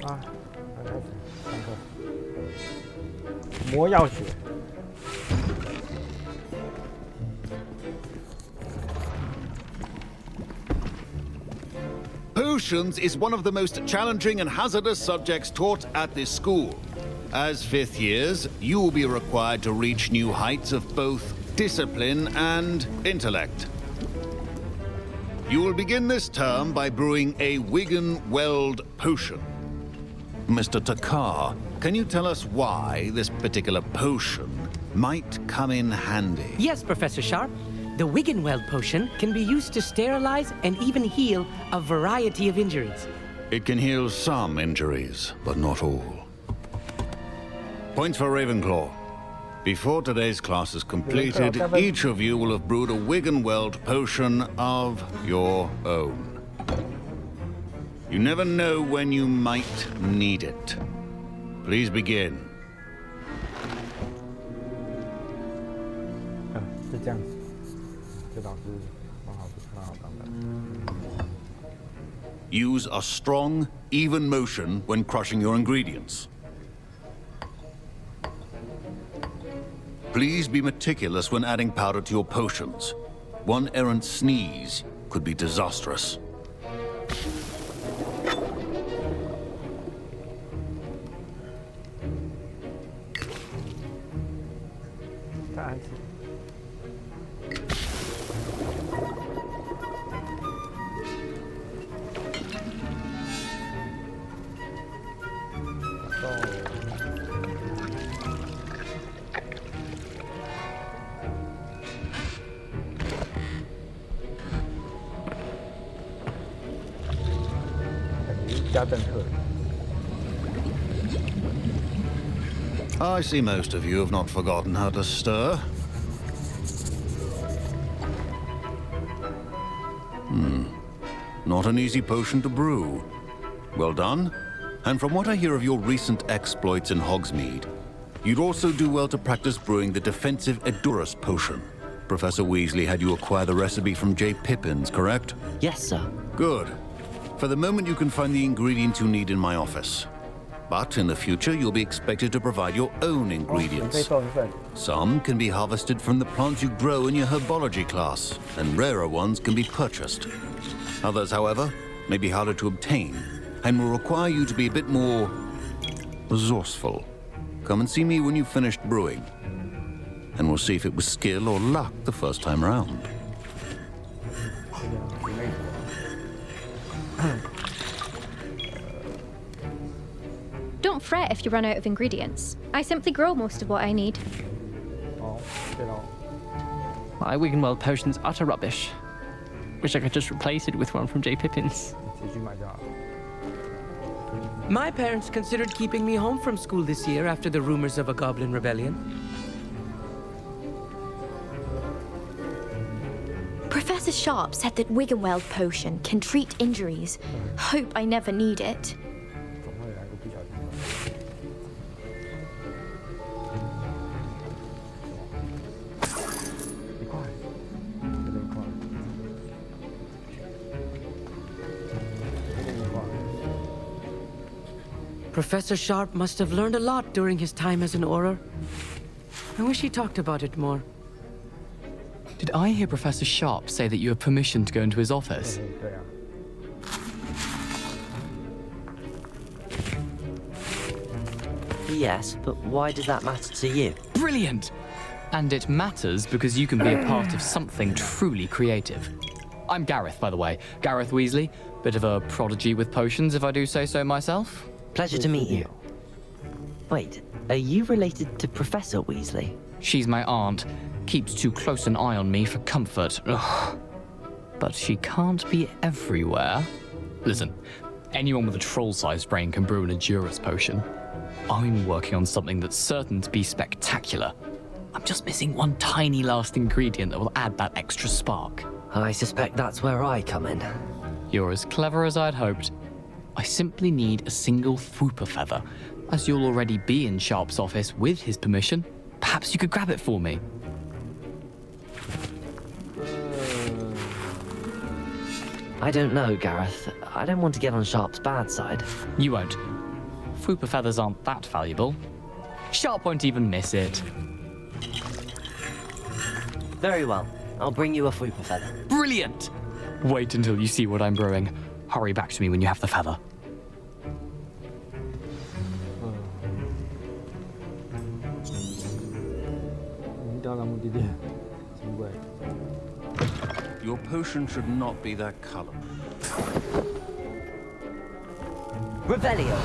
啊，开始上课。魔药学。Potions is one of the most challenging and hazardous subjects taught at this school. As fifth years, you will be required to reach new heights of both discipline and intellect. You will begin this term by brewing a Wiggenweld potion. Mr. Takar, can you tell us why this particular potion might come in handy? Yes, Professor Sharp. The Wiggenweld potion can be used to sterilize and even heal a variety of injuries. It can heal some injuries, but not all. Points for Ravenclaw. Before today's class is completed, each of you will have brewed a Wiggenweld potion of your own. You never know when you might need it. Please begin. 是这样子，这老师蛮好当的。Use a strong, even motion when crushing your ingredients. Please be meticulous when adding powder to your potions. One errant sneeze could be disastrous. I see most of you have not forgotten how to stir. Not an easy potion to brew. Well done. And from what I hear of your recent exploits in Hogsmeade, you'd also do well to practice brewing the defensive Edurus potion. Professor Weasley had you acquire the recipe from J. Pippins, correct? Yes, sir. Good. For the moment, you can find the ingredients you need in my office. But in the future, you'll be expected to provide your own ingredients. Some can be harvested from the plants you grow in your herbology class, and rarer ones can be purchased. Others, however, may be harder to obtain, and will require you to be a bit more resourceful. Come and see me when you've finished brewing, and we'll see if it was skill or luck the first time round. Don't fret if you run out of ingredients. I simply grow most of what I need. My Wiggenweld potion's utter rubbish. Wish I could just replace it with one from J. Pippins. My parents considered keeping me home from school this year after the rumors of a goblin rebellion. Professor Sharp said that Wiggenweld potion can treat injuries. Hope I never need it. Professor Sharp must have learned a lot during his time as an Auror. I wish he talked about it more. Did I hear Professor Sharp say that you have permission to go into his office? Yes, but why does that matter to you? Brilliant! And it matters because you can be a part of something truly creative. I'm Gareth, by the way. Gareth Weasley. Bit of a prodigy with potions, if I do say so myself. Pleasure to meet you. Wait, are you related to Professor Weasley? She's my aunt. Keeps too close an eye on me for comfort. Ugh. But she can't be everywhere. Listen, anyone with a troll-sized brain can brew an Edurus potion. I'm working on something that's certain to be spectacular. I'm just missing one tiny last ingredient that will add that extra spark. I suspect that's where I come in. You're as clever as I'd hoped. I simply need a single Fwooper feather. As you'll already be in Sharp's office with his permission, perhaps you could grab it for me. I don't know, Gareth. I don't want to get on Sharp's bad side. You won't. Fupa feathers aren't that valuable. Sharp won't even miss it. Very well. I'll bring you a Fupa feather. Brilliant! Wait until you see what I'm brewing. Hurry back to me when you have the feather. Your potion should not be that color. Revelio.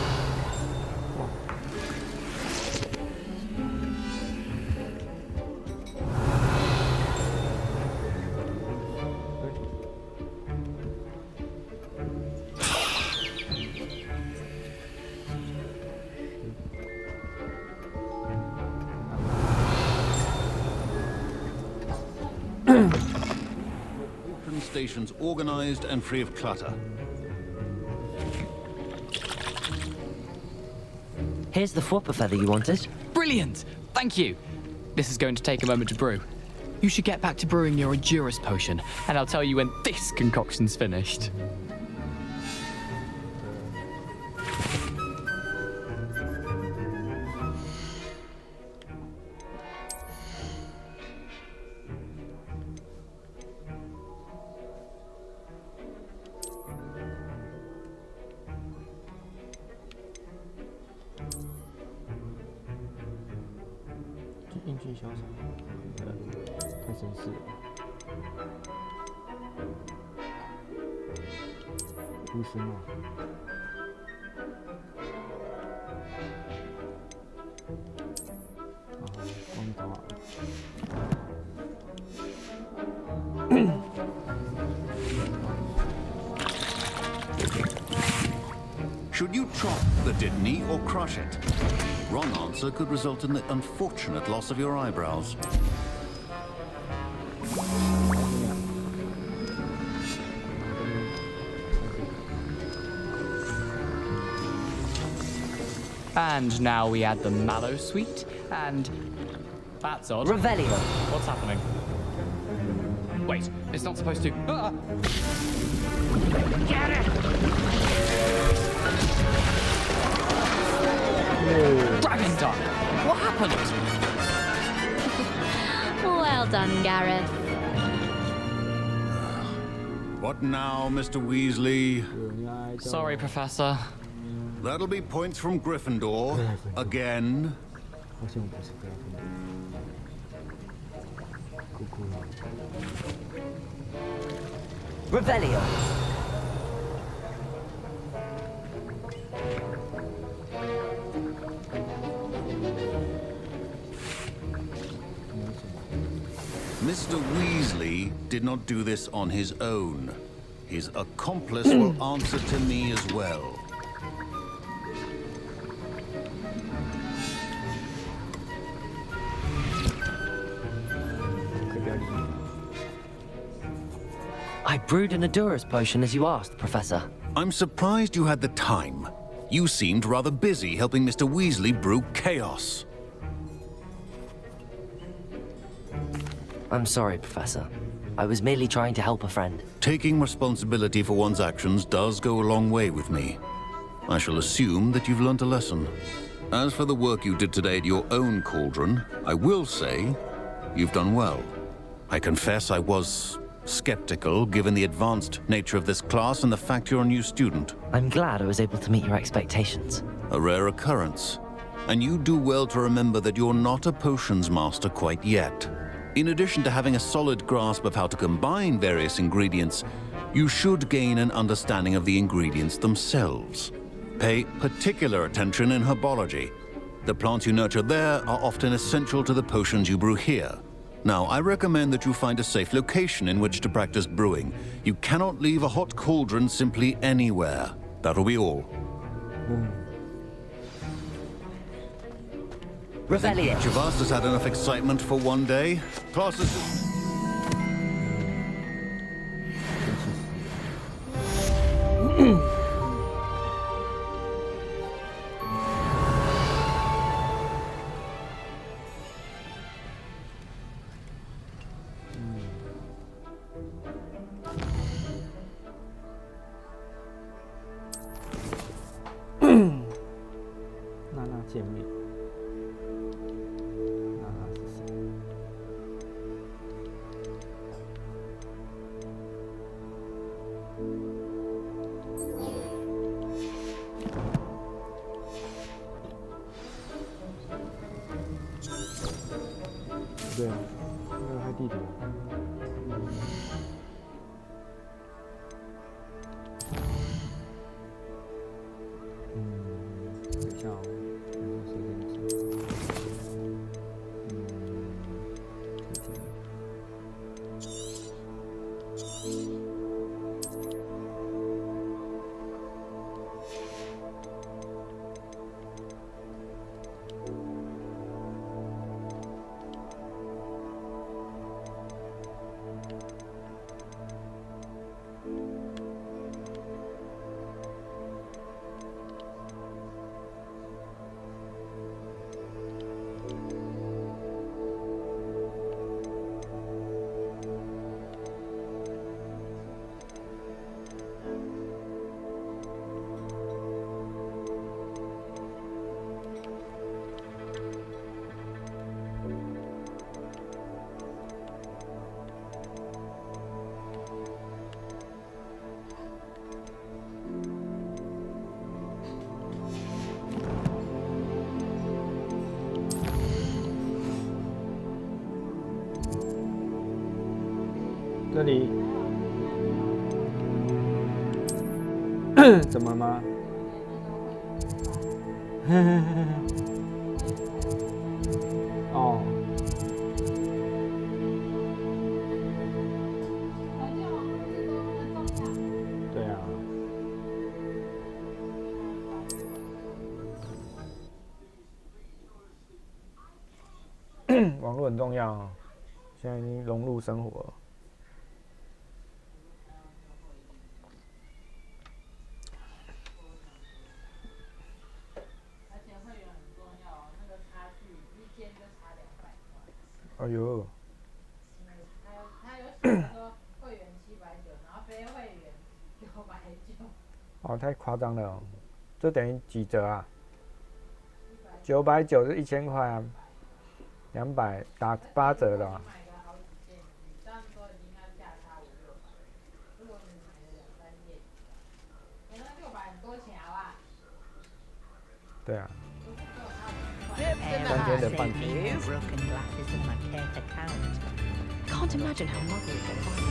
Stations organized and free of clutter. Here's the Fupa feather you wanted. Brilliant! Thank you! This is going to take a moment to brew. You should get back to brewing your Endurus potion, and I'll tell you when this concoction's finished. Should you chop the Didney or crush it? Wrong answer could result in the unfortunate loss of your eyebrows. And now we add the mallow sweet, and that's odd. Revelio. What's happening? Wait, it's not supposed to. Ah! Get it! Dragon Duck! What happened? Well done, Gareth. What now, Mr. Weasley? Sorry, Professor. That'll be points from Gryffindor. Again. Revelio. Mr. Weasley did not do this on his own. His accomplice will answer to me as well. I brewed an Endurus potion as you asked, Professor. I'm surprised you had the time. You seemed rather busy helping Mr. Weasley brew chaos. I'm sorry, Professor. I was merely trying to help a friend. Taking responsibility for one's actions does go a long way with me. I shall assume that you've learnt a lesson. As for the work you did today at your own cauldron, I will say you've done well. I confess I was skeptical, given the advanced nature of this class and the fact you're a new student. I'm glad I was able to meet your expectations. A rare occurrence. And you do well to remember that you're not a potions master quite yet. In addition to having a solid grasp of how to combine various ingredients, you should gain an understanding of the ingredients themselves. Pay particular attention in herbology. The plants you nurture there are often essential to the potions you brew here. Now, I recommend that you find a safe location in which to practice brewing. You cannot leave a hot cauldron simply anywhere. That'll be all. Revelio. Each of us has had enough excitement for one day. Classes. 图。等一下哦，谁给你讲？这里怎么吗？哦，对啊，网络很重要哦，现在已经融入生活了。哎呦！他有写说会员790，然后非会员990。哦，太夸张了哦！这等于几折啊？990是1000块啊，200打8折了啊。对啊。3天的半天。Can't imagine how mother is gonna find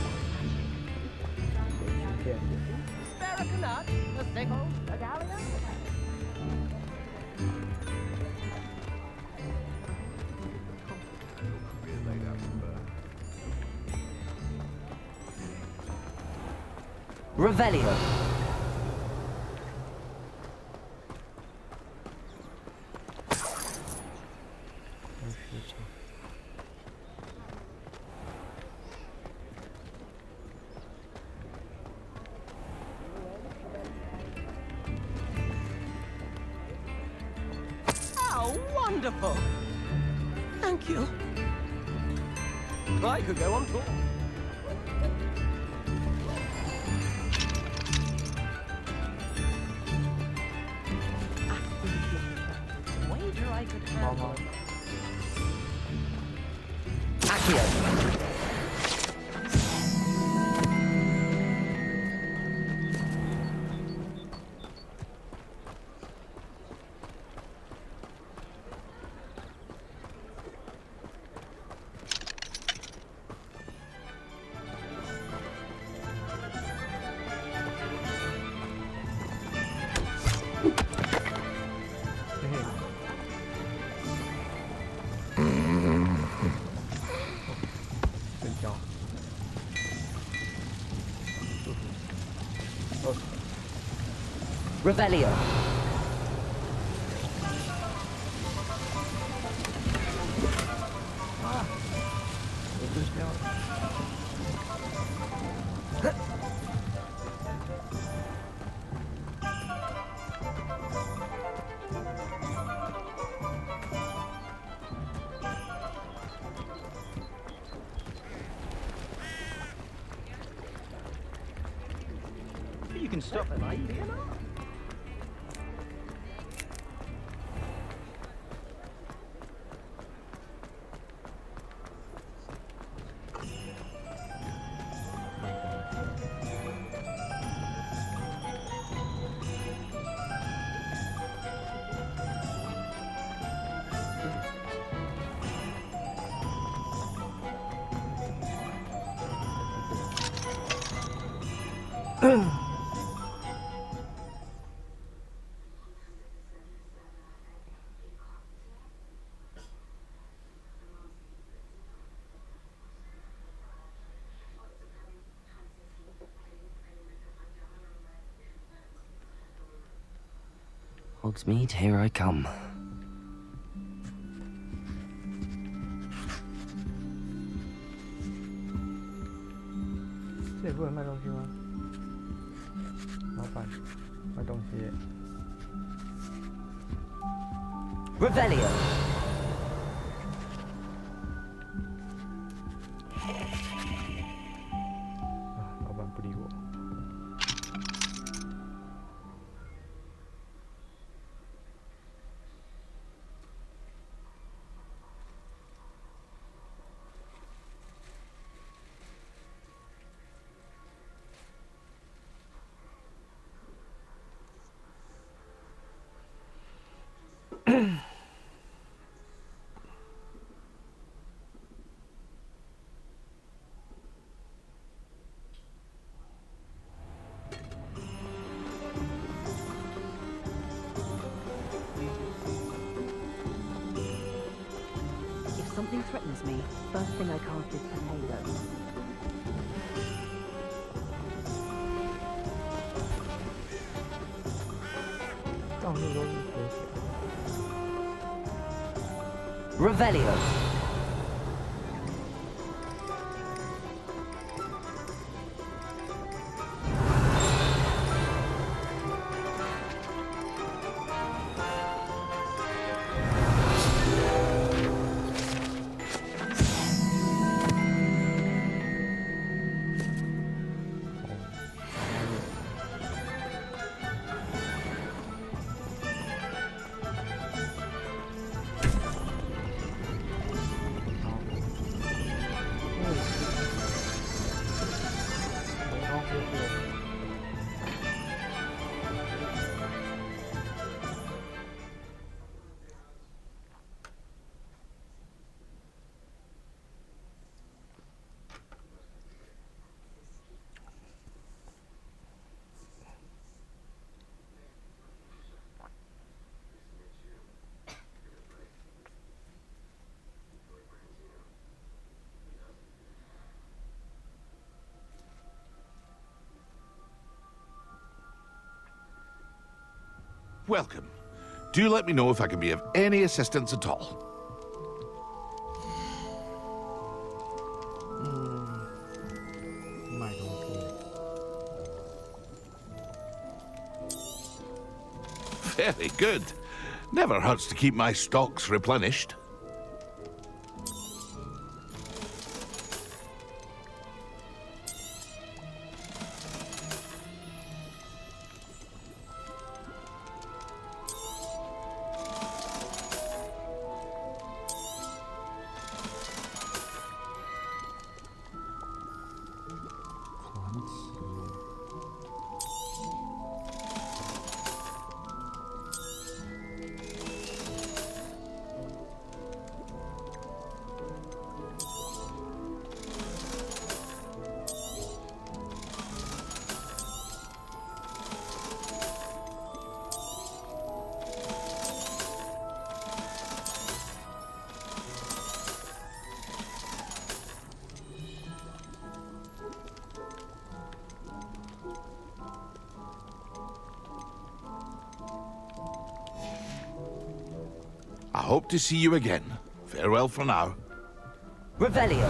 Revelio. Oh, wonderful! Thank you. I could go on tour. Wager I could have. Accio. Revelio. You can stop at light, do you not? Hogsmeade, here I come. 这里不能卖东西吗？老板，卖东西。Revelio. 老板不理我。Something threatens me. First thing I cast is potato. Revelio. Welcome. Do let me know if I can be of any assistance at all. Very good. Never hurts to keep my stocks replenished. I hope to see you again. Farewell for now. Revelio.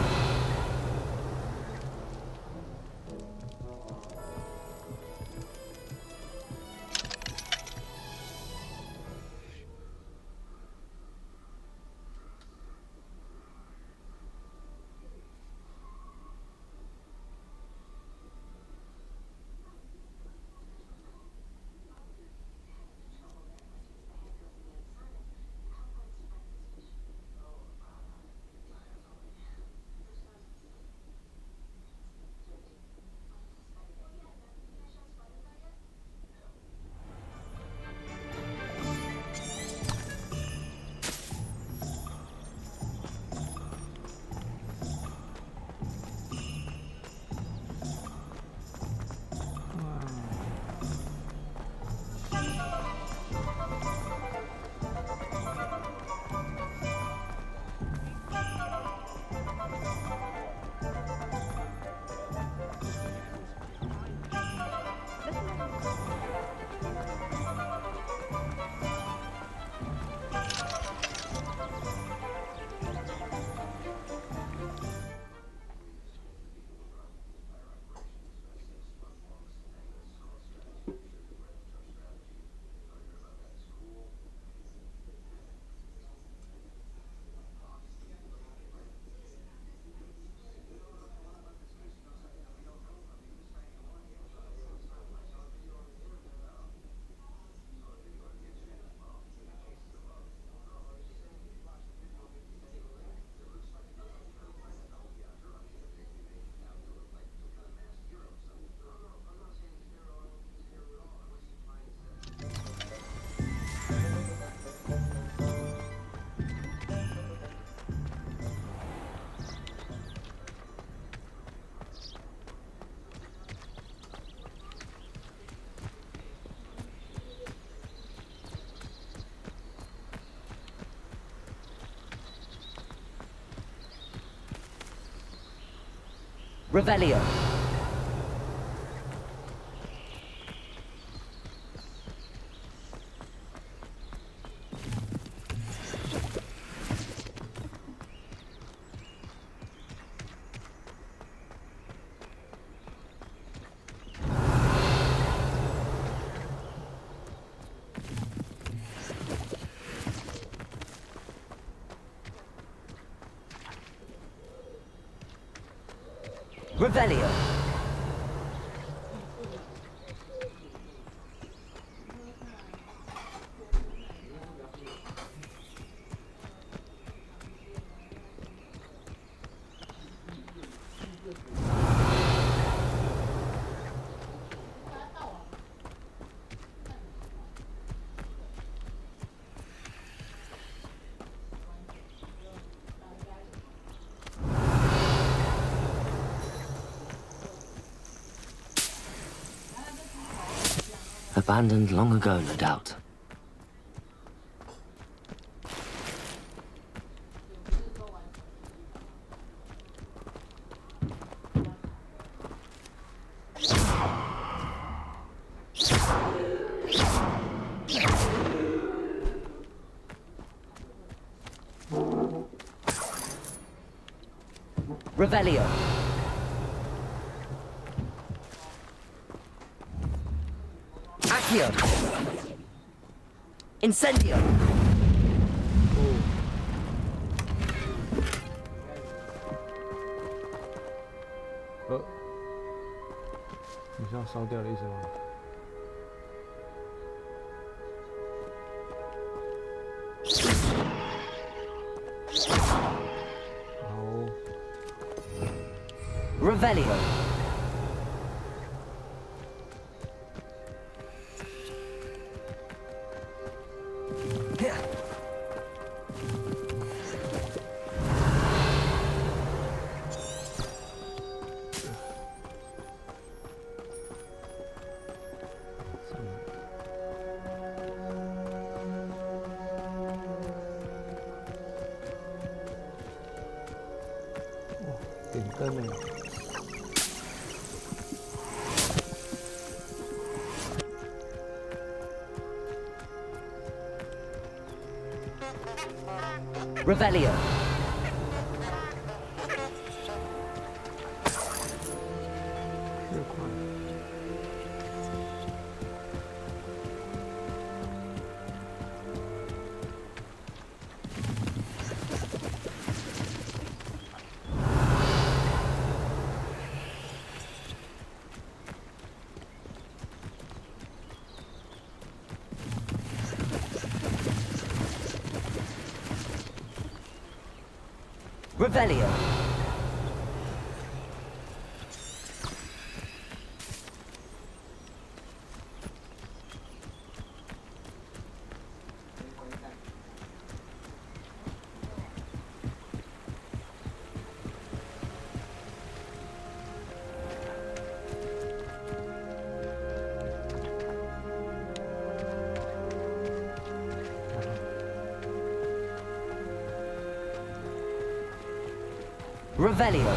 Revelio. Revelio. Abandoned long ago, no doubt. Revelio. Incendio. 你是要烧掉的意思吗？好。Revelio. Revelio. Revelio. Revelio.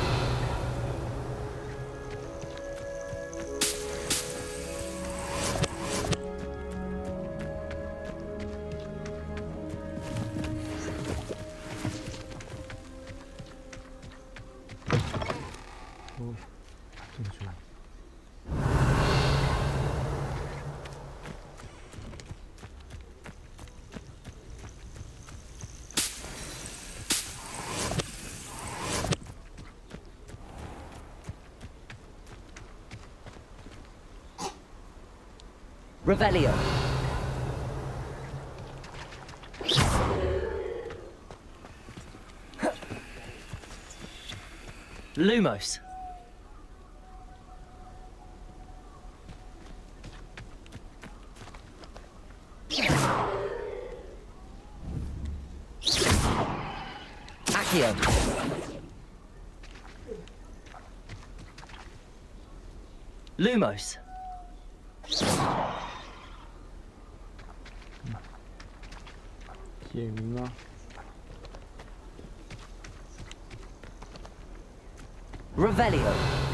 Revelio. Lumos. Accio. Lumos. Revelio.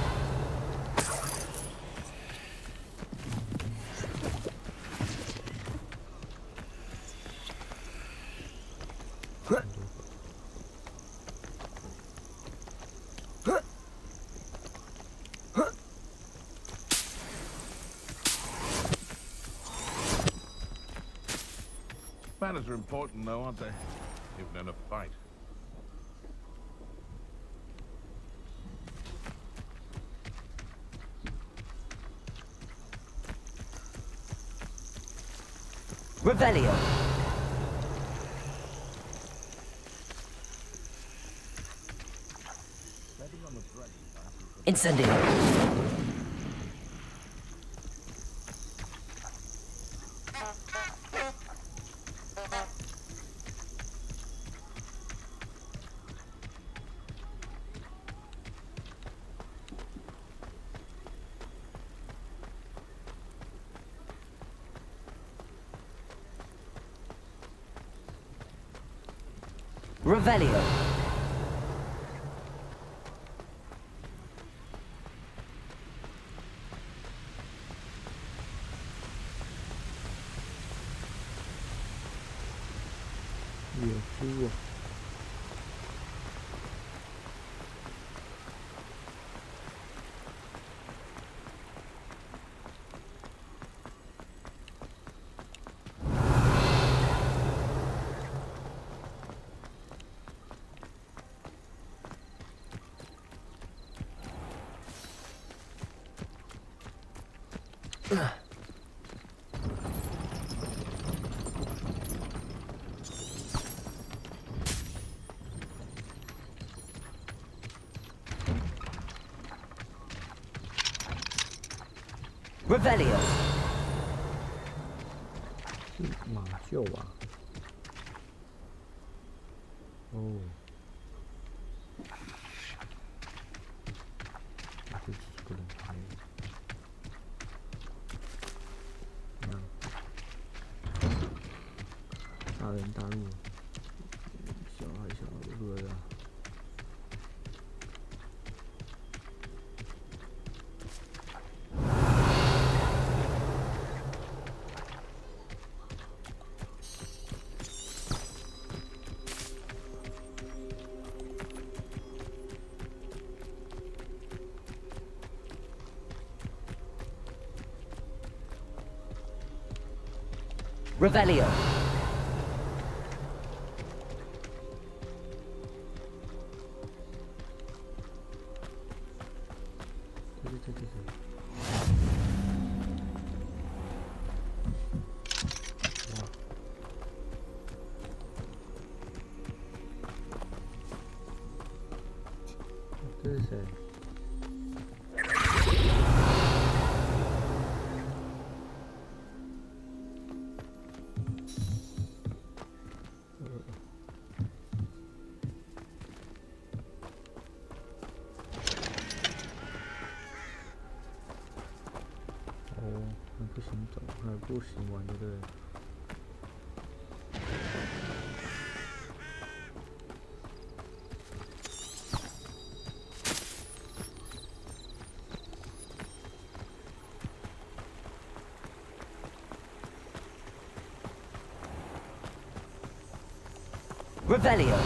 Manners are important, though, aren't they? Even in a fight. Revelio. Incendio. Revelio. Revelio. 是马厩吧？哦，这几个人拍。大人大怒，小孩小乐呀。Revelio.这是谁？不行走，还不行玩，对不对？ Revelio.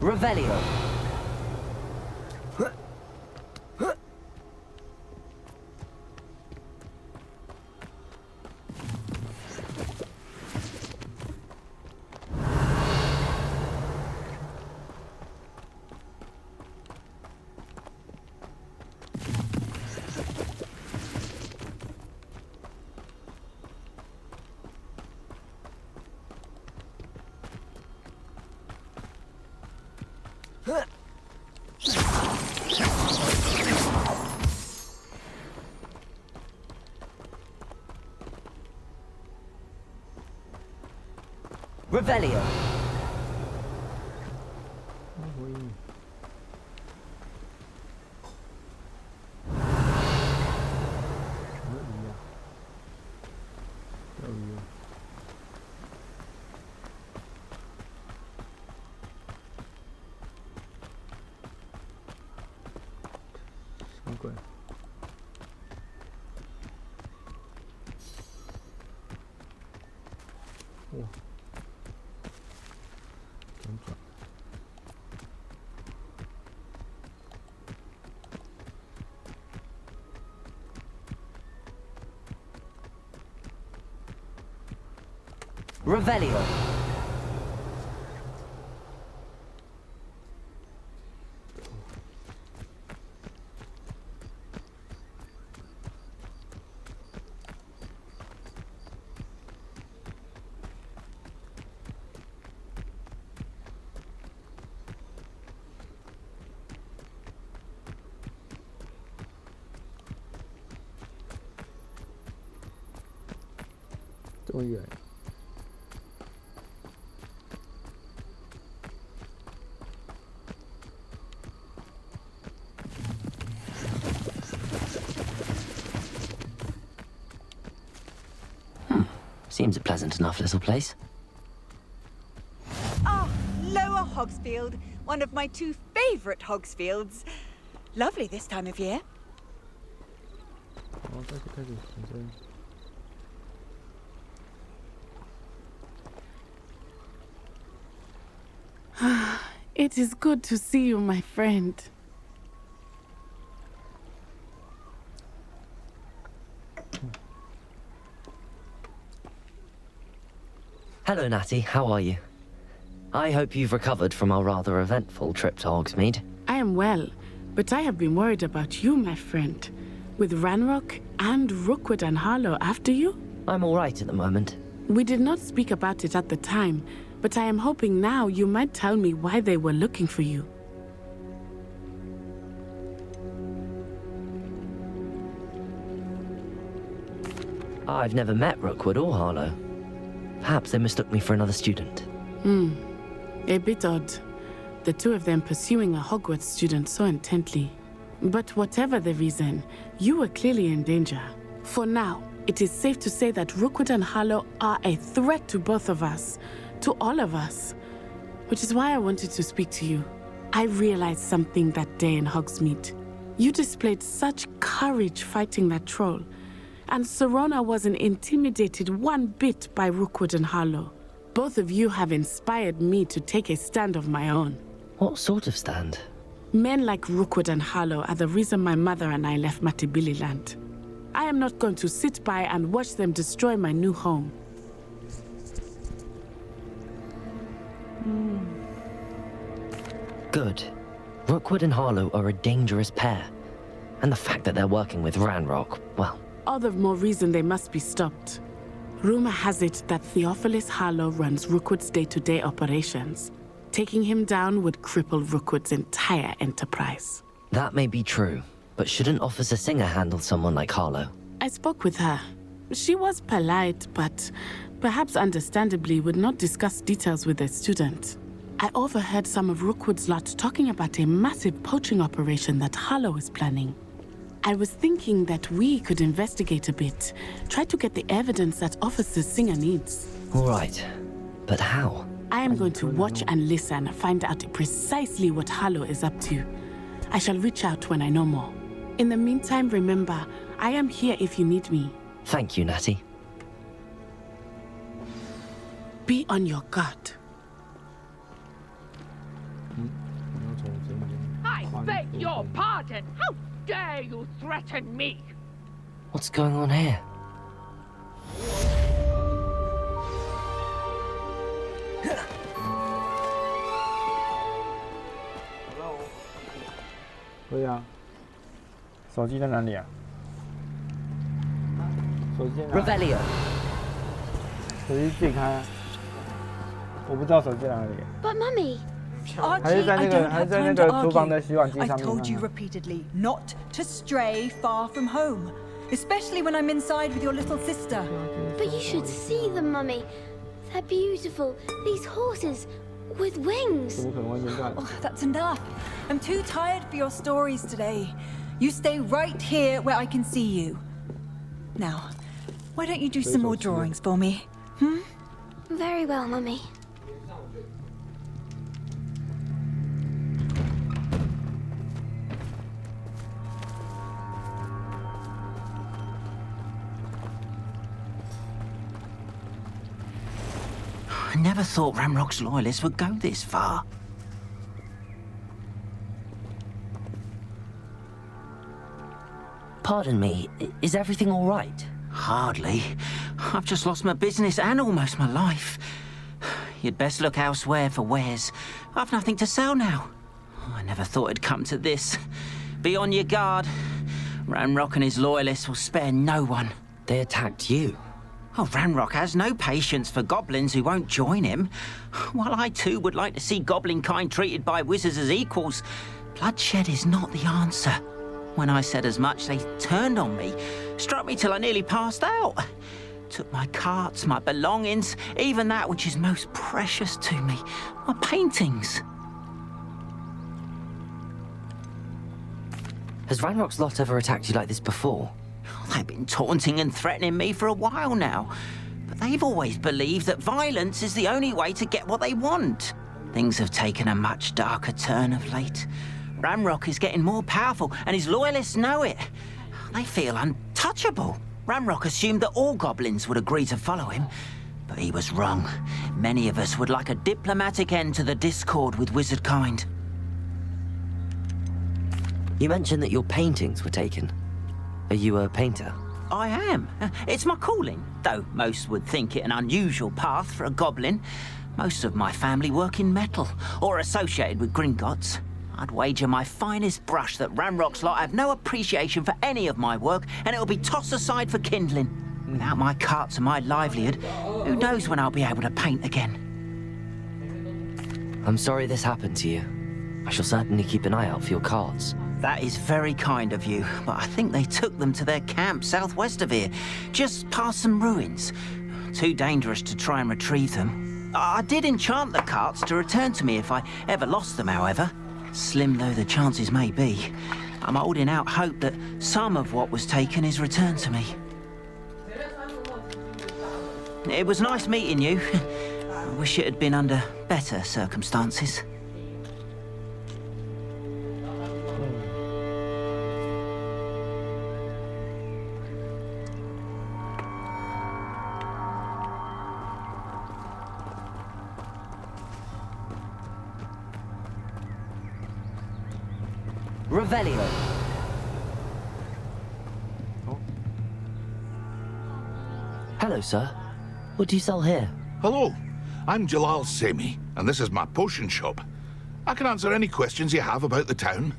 Revelio. Revelio. 哇，转转。Revelio. Seems a pleasant enough little place. Ah, Lower Hogsfield, one of my 2 favourite Hogsfields. Lovely this time of year. It is good to see you, my friend. Hello, Natty. How are you? I hope you've recovered from our rather eventful trip to Hogsmeade. I am well, but I have been worried about you, my friend. With Ranrock and Rookwood and Harlow after you? I'm all right at the moment. We did not speak about it at the time, but I am hoping now you might tell me why they were looking for you. I've never met Rookwood or Harlow. Perhaps they mistook me for another student. A bit odd. The 2 of them pursuing a Hogwarts student so intently. But whatever the reason, you were clearly in danger. For now, it is safe to say that Rookwood and Harlow are a threat to both of us. To all of us. Which is why I wanted to speak to you. I realized something that day in Hogsmeade. You displayed such courage fighting that troll. And Serona wasn't intimidated one bit by Rookwood and Harlow. Both of you have inspired me to take a stand of my own. What sort of stand? Men like Rookwood and Harlow are the reason my mother and I left Matabeleland. I am not going to sit by and watch them destroy my new home. Good. Rookwood and Harlow are a dangerous pair. And the fact that they're working with Ranrock, well... All the more reason they must be stopped. Rumor has it that Theophilus Harlow runs Rookwood's day-to-day operations. Taking him down would cripple Rookwood's entire enterprise. That may be true, but shouldn't Officer Singer handle someone like Harlow? I spoke with her. She was polite, but perhaps understandably would not discuss details with a student. I overheard some of Rookwood's lot talking about a massive poaching operation that Harlow is planning. I was thinking that we could investigate a bit, try to get the evidence that Officer Singer needs. All right, but how? I am going to watch and listen, find out precisely what Harlow is up to. I shall reach out when I know more. In the meantime, remember, I am here if you need me. Thank you, Natty. Be on your guard. I beg your pardon! How dare you threaten me? What's going on here? Hello. 对呀，手机在哪里啊？手机在哪？ Revelio。手机自己开啊。我不知道手机在哪里。But mummy. 还是在那个厨房的洗碗机上面。 I told you repeatedly not to stray far from home, especially when I'm inside with your little sister. But you should see them, mummy. They're beautiful. These horses with wings. Oh, that's enough. I'm too tired for your stories today. You stay right here where I can see you. Now, why don't you do some more drawings for me? Very well, mummy. I never thought Ranrock's loyalists would go this far. Pardon me, is everything all right? Hardly. I've just lost my business and almost my life. You'd best look elsewhere for wares. I've nothing to sell now. I never thought it'd come to this. Be on your guard. Ranrock and his loyalists will spare no one. They attacked you? Oh, Ranrock has no patience for goblins who won't join him. While I too would like to see goblin kind treated by wizards as equals, bloodshed is not the answer. When I said as much, they turned on me, struck me till I nearly passed out. Took my carts, my belongings, even that which is most precious to me, my paintings. Has Ranrock's lot ever attacked you like this before? They've been taunting and threatening me for a while now, but they've always believed that violence is the only way to get what they want. Things have taken a much darker turn of late. Ranrock is getting more powerful, and his loyalists know it. They feel untouchable. Ranrock assumed that all goblins would agree to follow him, but he was wrong. Many of us would like a diplomatic end to the discord with wizard kind. You mentioned that your paintings were taken. Are you a painter? I am. It's my calling, though most would think it an unusual path for a goblin. Most of my family work in metal, or associated with Gringotts. I'd wager my finest brush that Ranrock's lot have no appreciation for any of my work, and it'll be tossed aside for kindling. Without my carts and my livelihood, who knows when I'll be able to paint again? I'm sorry this happened to you. I shall certainly keep an eye out for your carts. That is very kind of you, but I think they took them to their camp southwest of here, just past some ruins. Too dangerous to try and retrieve them. I did enchant the carts to return to me if I ever lost them, however. Slim though the chances may be, I'm holding out hope that some of what was taken is returned to me. It was nice meeting you. I wish it had been under better circumstances. Revelio. Oh. Hello, sir. What do you sell here? Hello, I'm Jalal Semi, and this is my potion shop. I can answer any questions you have about the town.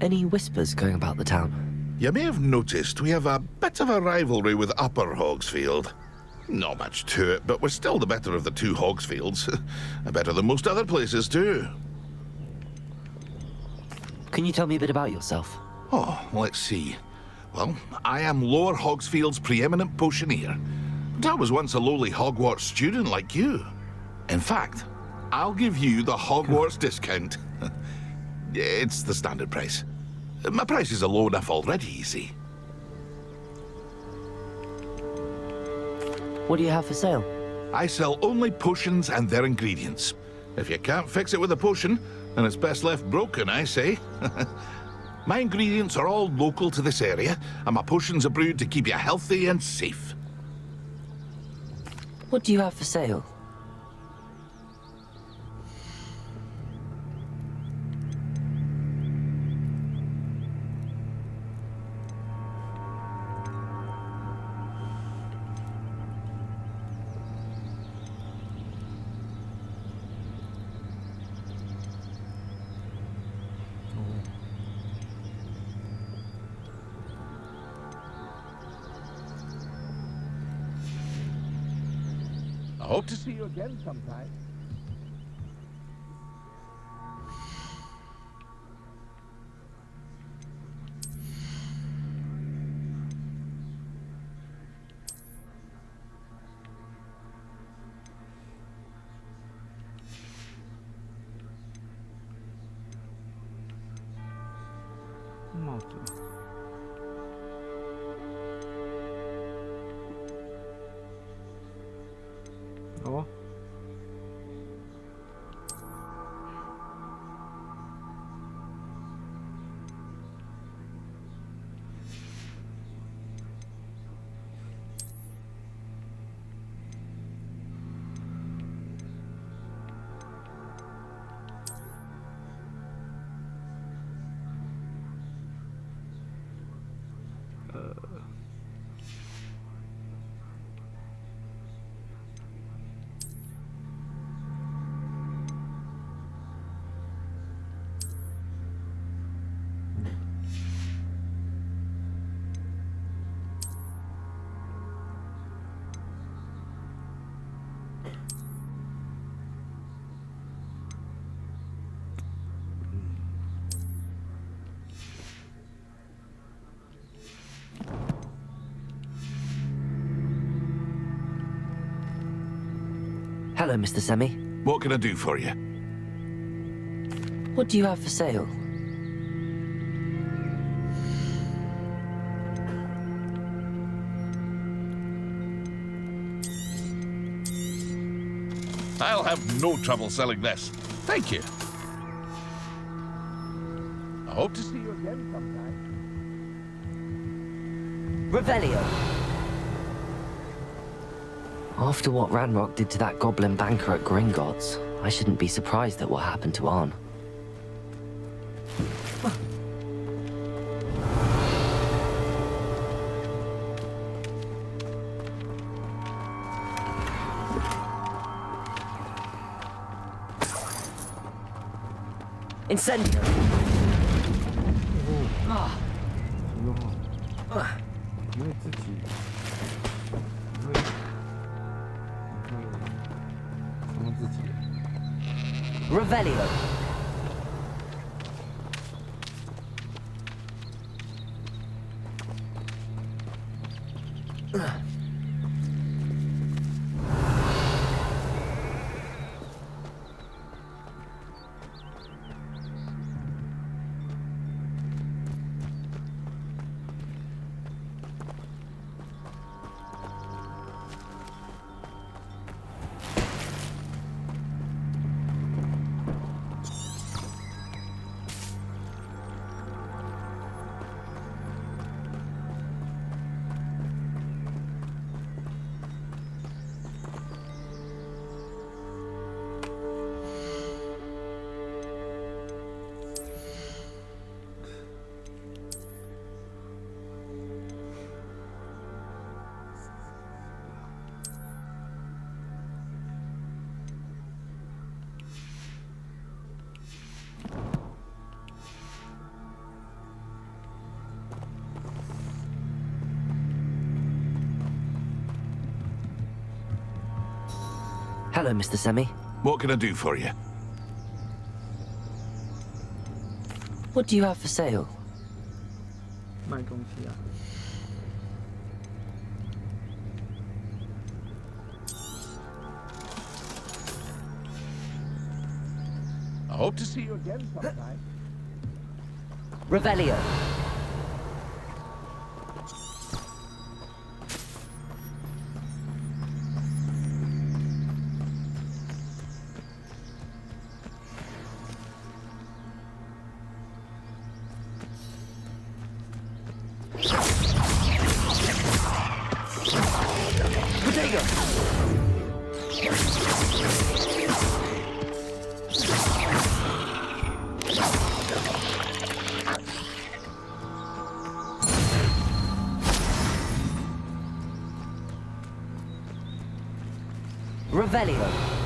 Any whispers going about the town? You may have noticed we have a bit of a rivalry with Upper Hogsfield. Not much to it, but we're still the better of the two Hogsfields. Better than most other places, too. Can you tell me a bit about yourself? Oh, let's see. Well, I am Lower Hogsfield's preeminent potioneer. But I was once a lowly Hogwarts student like you. In fact, I'll give you the Hogwarts discount. It's the standard price. My prices are low enough already, you see. What do you have for sale? I sell only potions and their ingredients. If you can't fix it with a potion, then it's best left broken, I say. My ingredients are all local to this area, and my potions are brewed to keep you healthy and safe. What do you have for sale? I hope to see you again sometime. Ó. Hello, Mr. Semi. What can I do for you? What do you have for sale? I'll have no trouble selling this. Thank you. I hope to see you again sometime. Revelio. After what Ranrock did to that goblin banker at Gringotts, I shouldn't be surprised at what happened to Arn. Incendio! Revelio! Hello, Mr. Semi. What can I do for you? What do you have for sale? 卖东西啊。I hope to see you again sometime. Revelio. Revelio.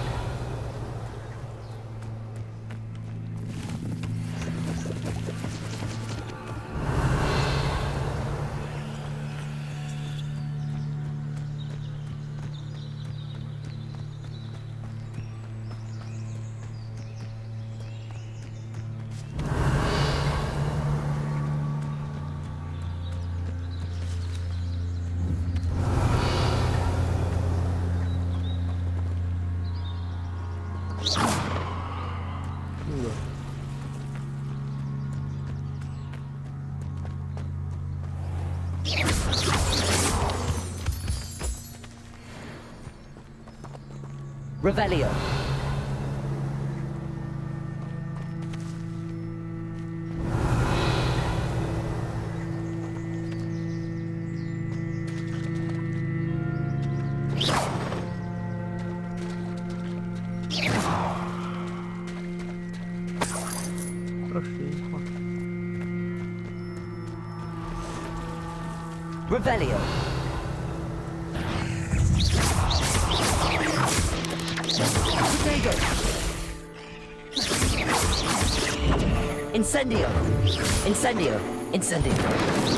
Revelio. Revelio. Incendio! Incendio! Incendio!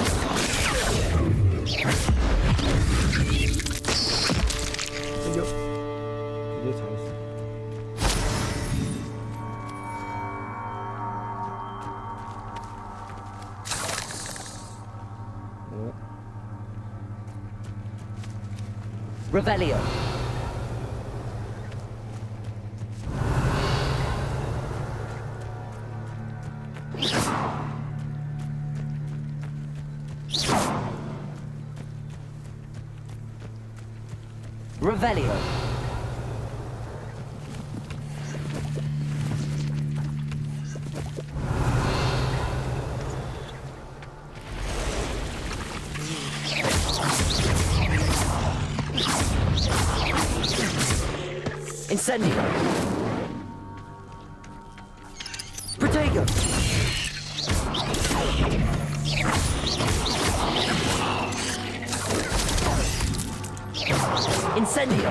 Revelio! Revelio. Incendio. Protego. Incendio.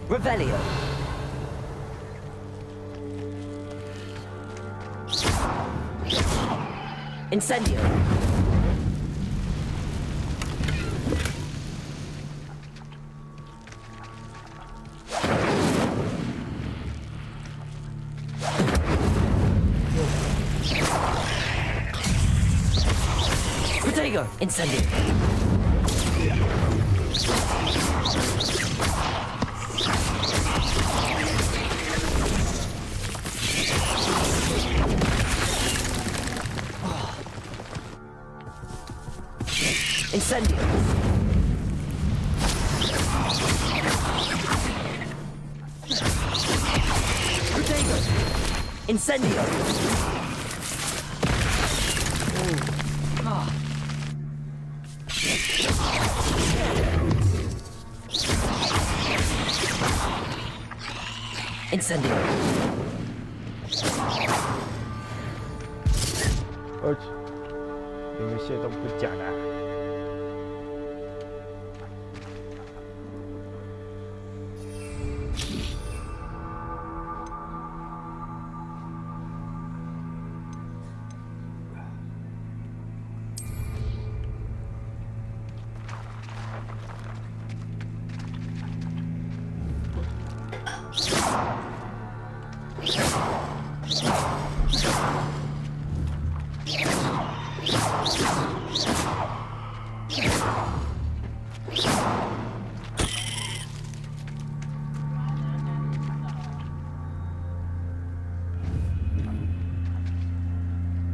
Revelio. Incendio. Protego. Incendio. Incendio. Protego. Incendio. Incendio. Ôi, mình sẽ đọc được chả đã.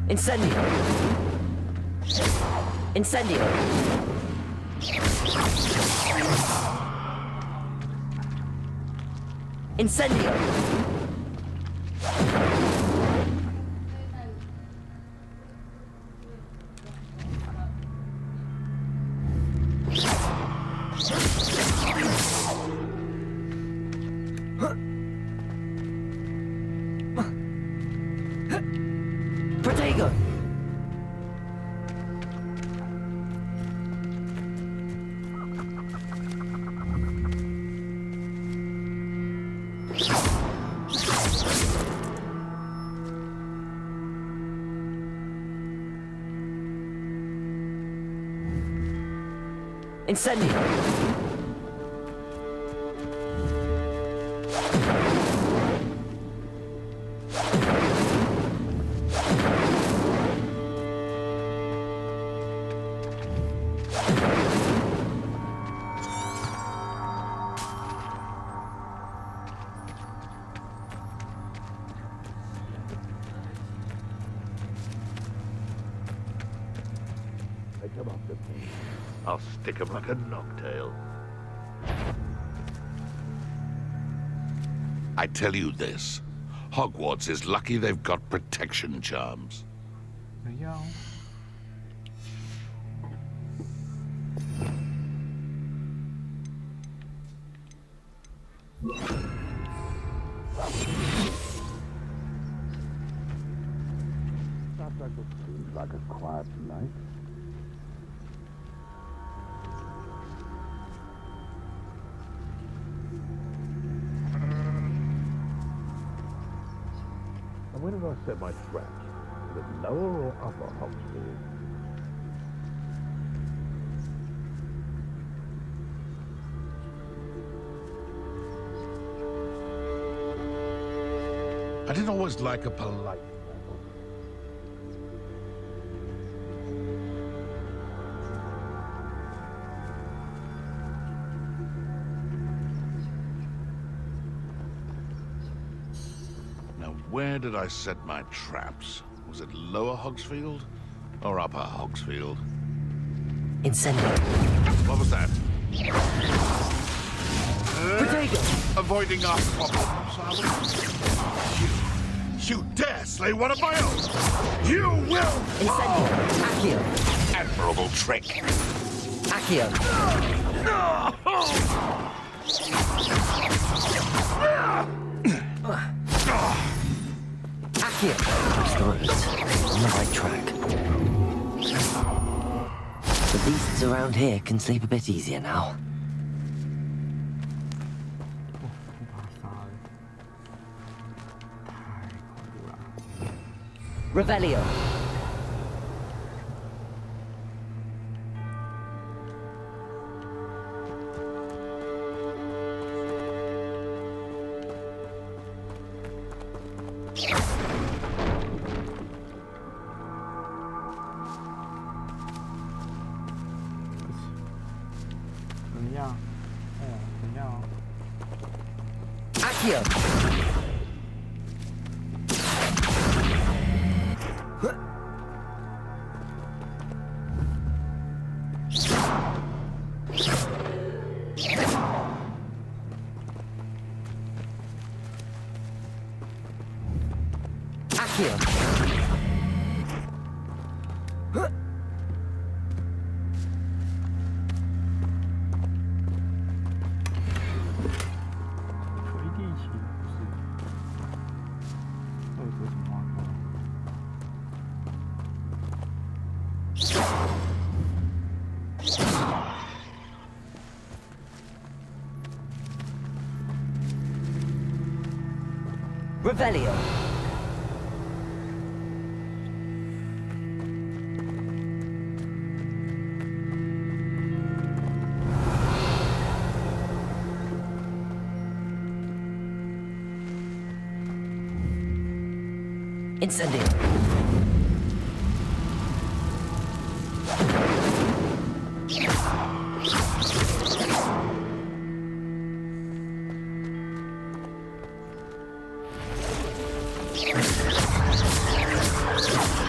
Incendio. Incendio. Incendio. Protego. Incendio. I'll stick him like a knocktail. I tell you this, Hogwarts is lucky they've got protection charms. Yeah. Sounds like a quiet night. Where did I set my traps? The lower or upper Hogsfield? I didn't always like a polite. where did I set my traps? Was it Lower Hogsfield or Upper Hogsfield? Incendio. What was that? Protego! Avoiding our problems, are we? You dare slay one of my own! You will! Incendio! Accio! Admirable trick! Accio! Accio! That's the route. On the right track. The beasts around here can sleep a bit easier now. Revelio. Accio. Accio. Revelio. Incendio.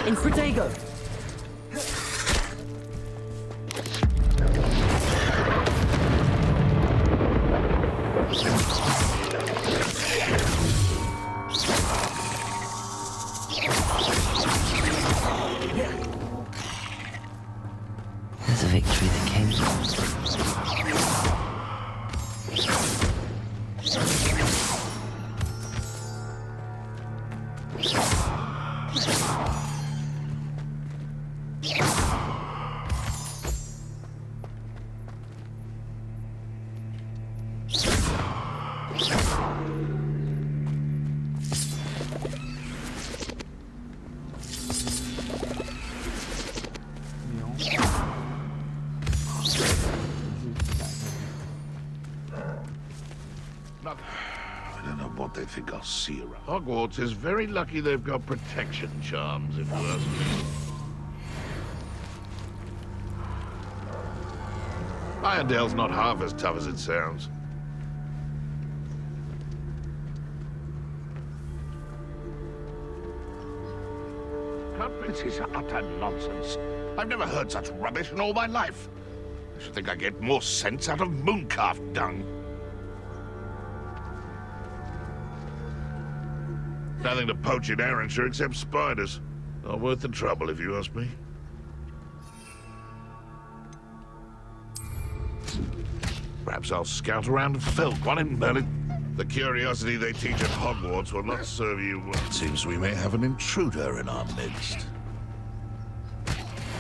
In Protego. There's a victory that came. I don't know what they think I'll see around. Hogwarts is very lucky they've got protection charms, if you ask me. Irondale's not half as tough as it sounds. This is utter nonsense. I've never heard such rubbish in all my life. I should think I get more sense out of mooncalf dung. Nothing to poach in Arrynshire except spiders. Not worth the trouble, if you ask me. Perhaps I'll scout around Felk one in Merlin. The curiosity they teach at Hogwarts will not serve you well. It seems we may have an intruder in our midst.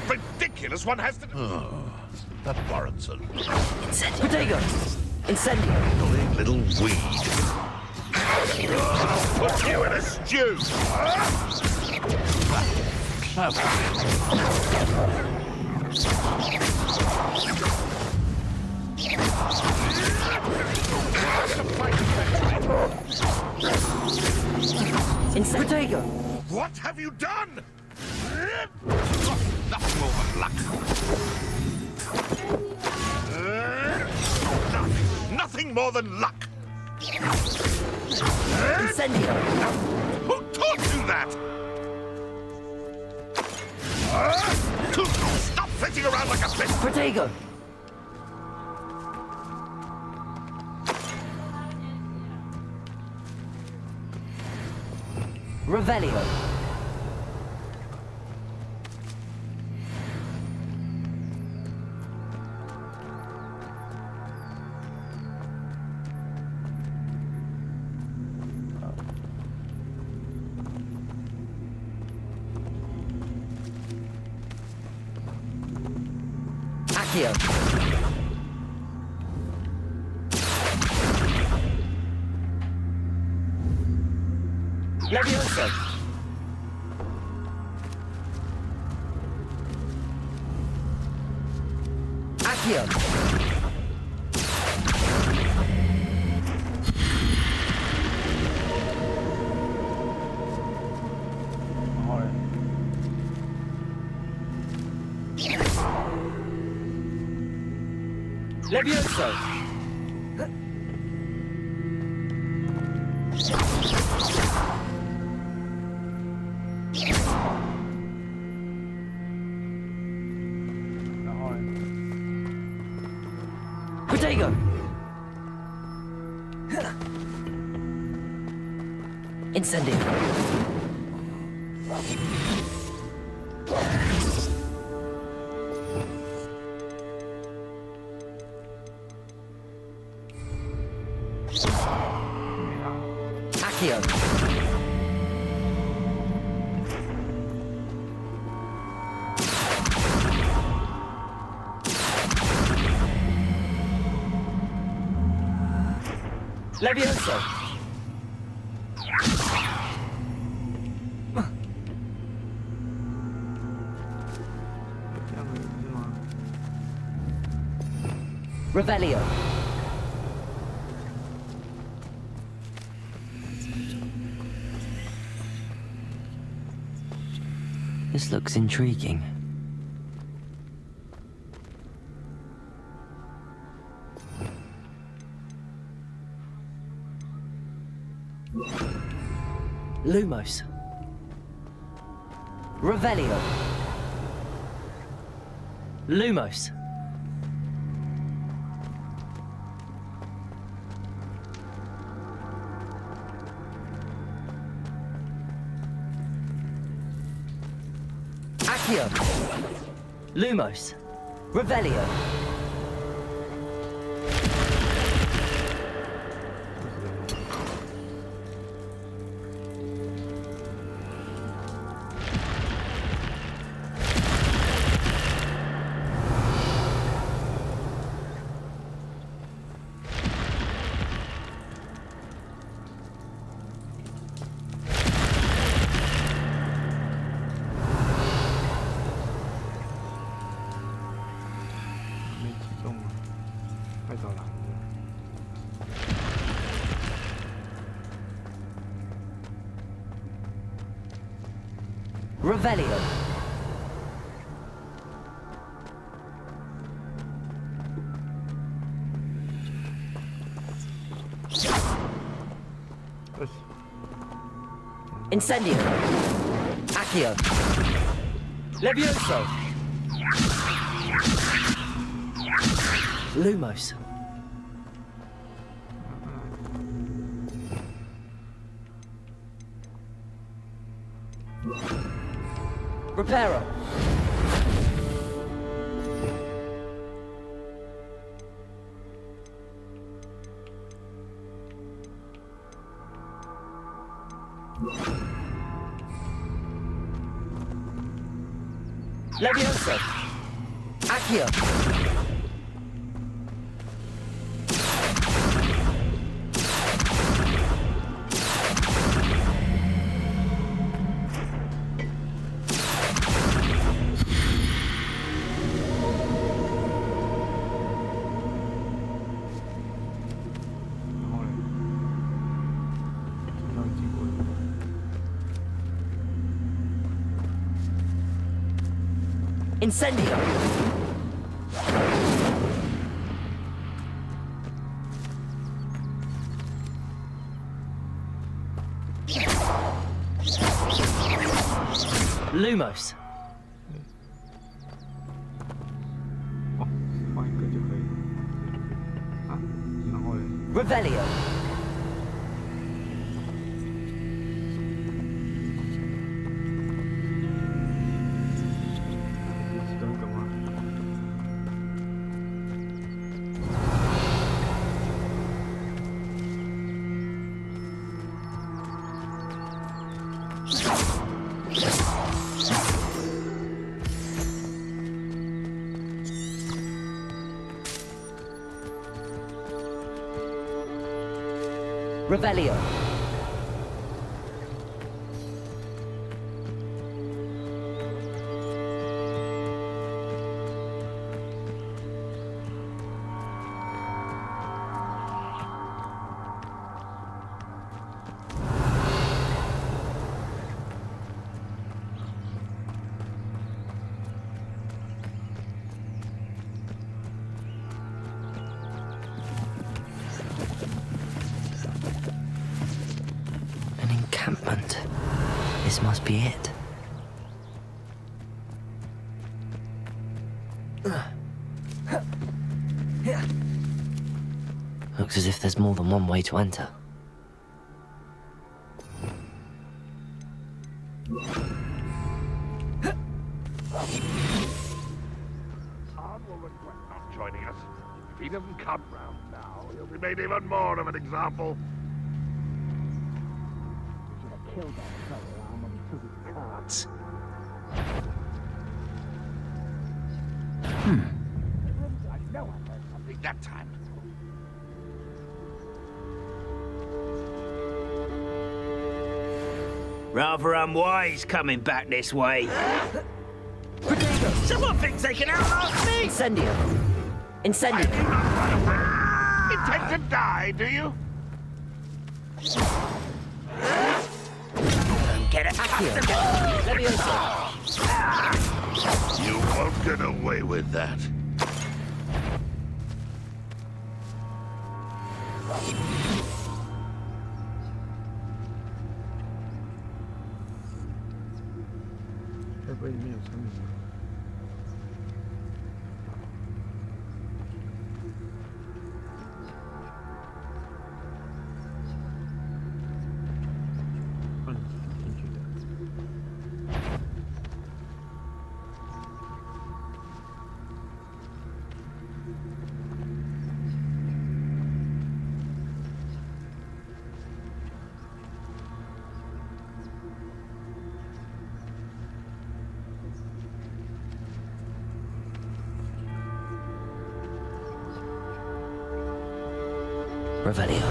Ridiculous! One has to... Oh, that warrants it. Incendio. Protego. Incendio. Annoying little weed. I'll put you in a stew! Protego. What have you done? Nothing more than luck. Nothing more than luck. Incendio. Who taught you that! Stop flitting around like a fish! Protego! Revelio. Accio. Levioso. Accio. Levioso. Protego. Incendio. Accio. Levioso. Revelio. This looks intriguing. Lumos. Revelio. Lumos. Accio. Lumos. Revelio. Revelio. Incendio. Accio. Levioso. Lumos. Reparo. Levioso. Accio. Incendio. Lumos. 哦，换一个就可以。啊，然后嘞 Revelio. ，Revelio. An encampment. This must be it. Looks as if there's more than one way to enter. Tom will regret not joining us. If he doesn't come round now, he'll be made even more of an example. We should have killed that fellow when he took his cards. I know I heard something that time. Rather unwise coming back this way. Someone thinks they can outlast me! Incendio. Incendio. Intend to die, do you? Get it. You won't get away with that. Revelio.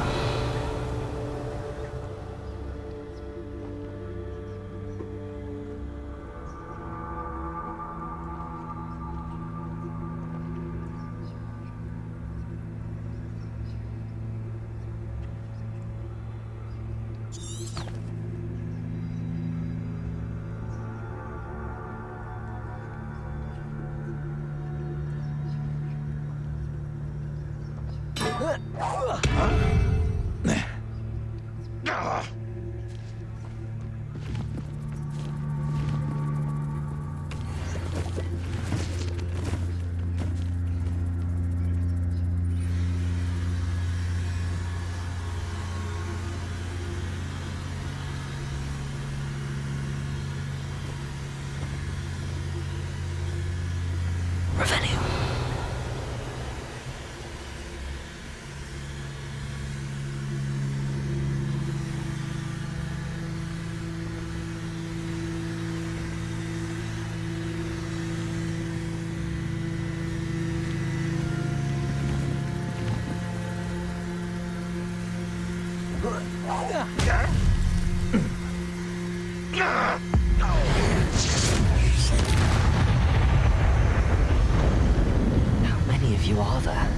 How many of you are there?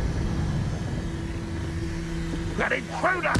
That intruder!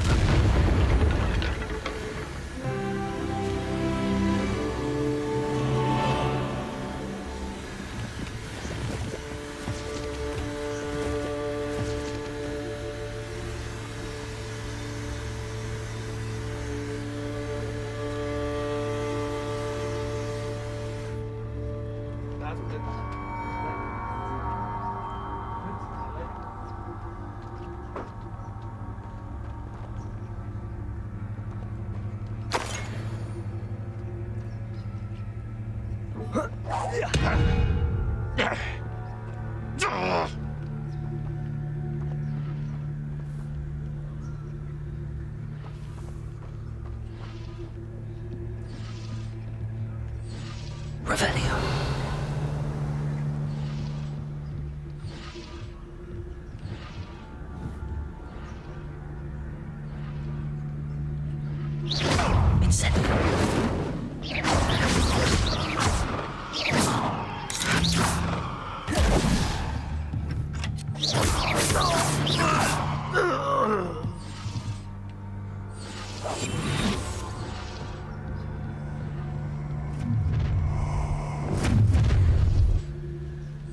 Revelio.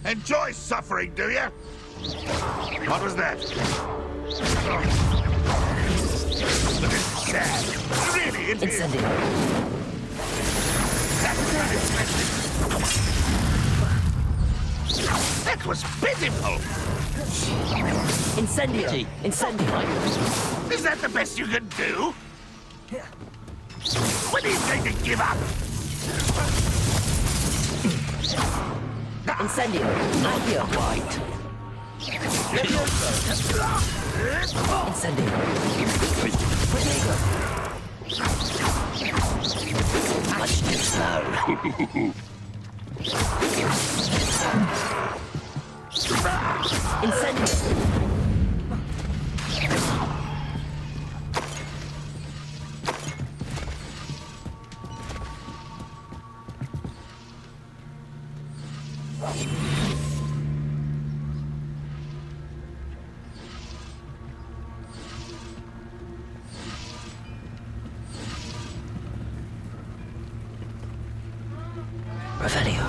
Enjoy suffering, do you? What was that? Look at sad. Really, it is. That was pitiful. Incendio. Incendio. Is that the best you can do? When are you going to give up? Incendio. Accio. White. Incendio. Protego. Much too slow. Incendio. Revelio.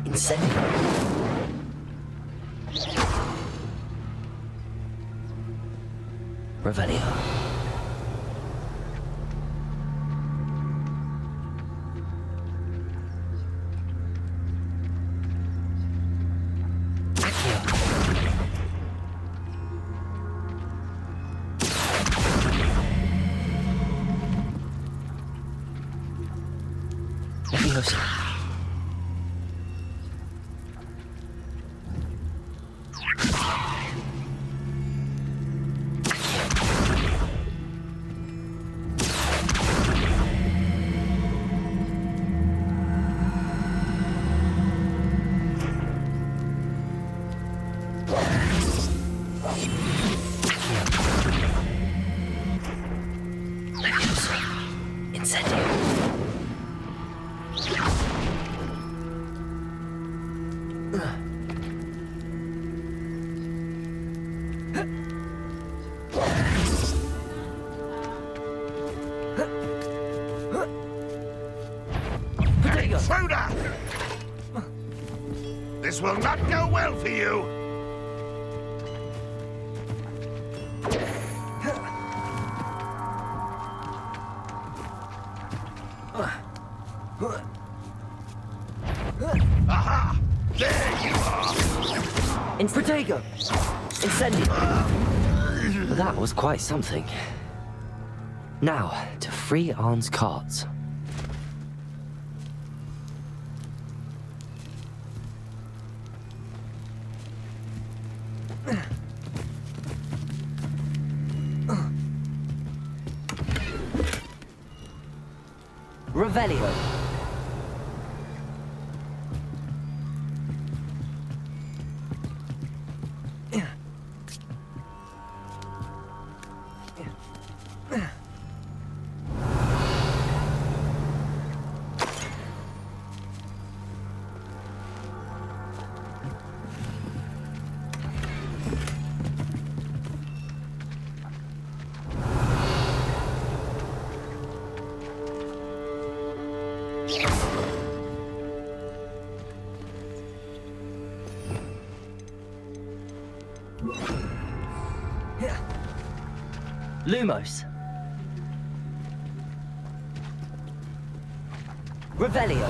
Incendio. Revelio. Accio. Leviosa. Incendio. Intruder! This will not go well for you. Aha! There you are! Protego! Incendio! That was quite something. Now, to free Arn's cards. Revelio. Lumos. Revelio.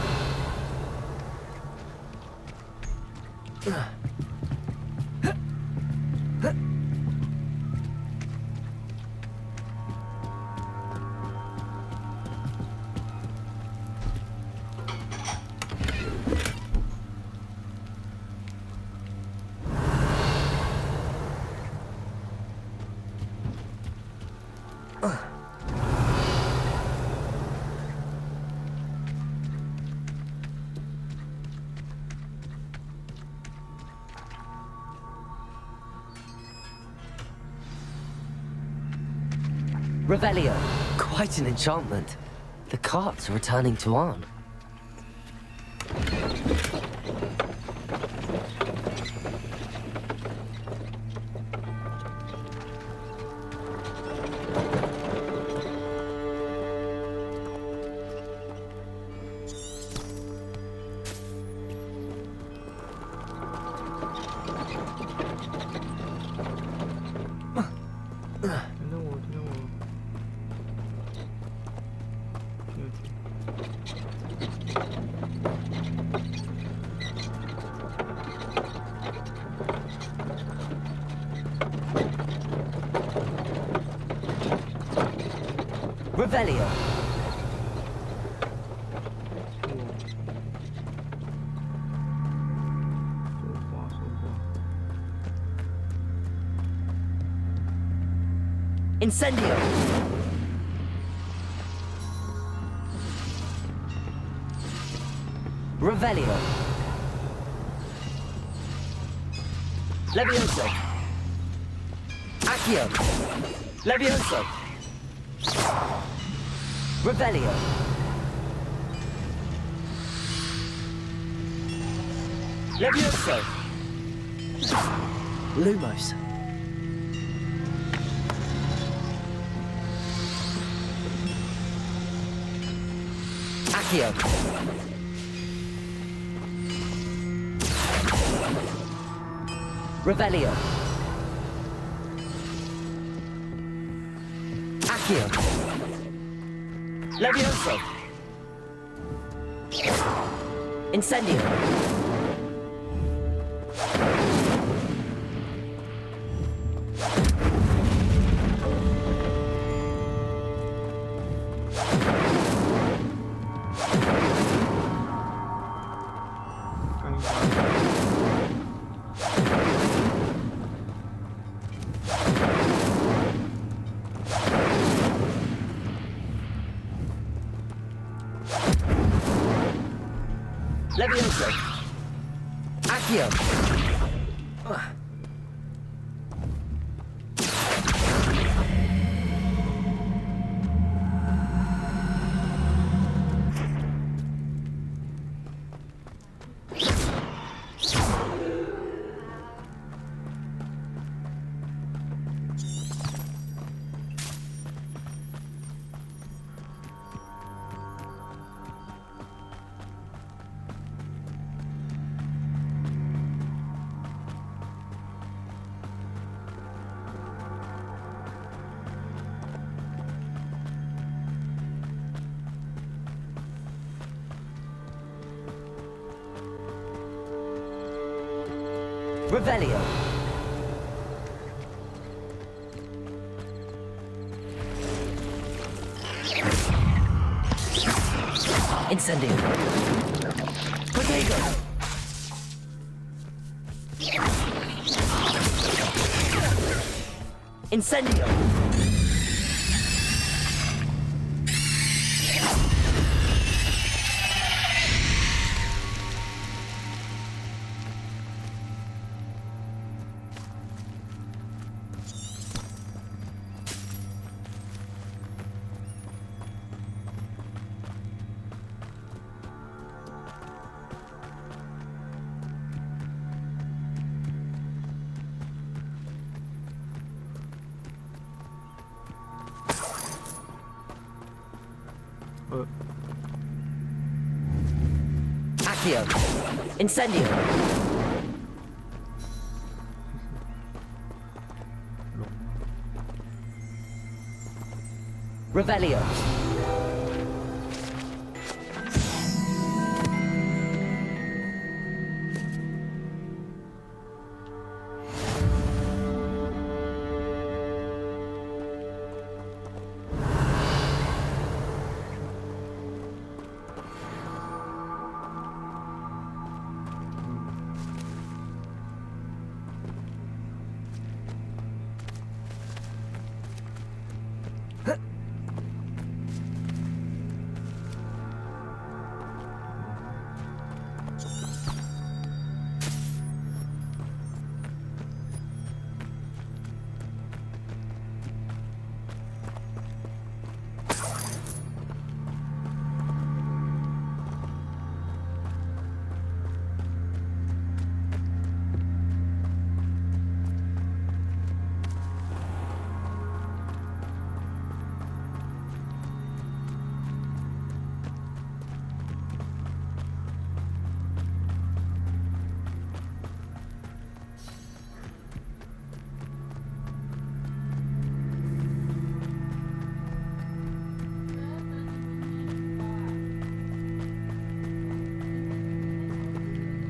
Revelio. Quite an enchantment. The carts are returning to Arn. Revelio. Incendio. Revelio. Levioso. Accio. Levioso. Revelio. Levioso. Lumos. Accio. Revelio. Accio. Levioso. Incendio. Levioso. Accio. Revelio. Incendio. Protego. Incendio. Accio. Incendio. Revelio.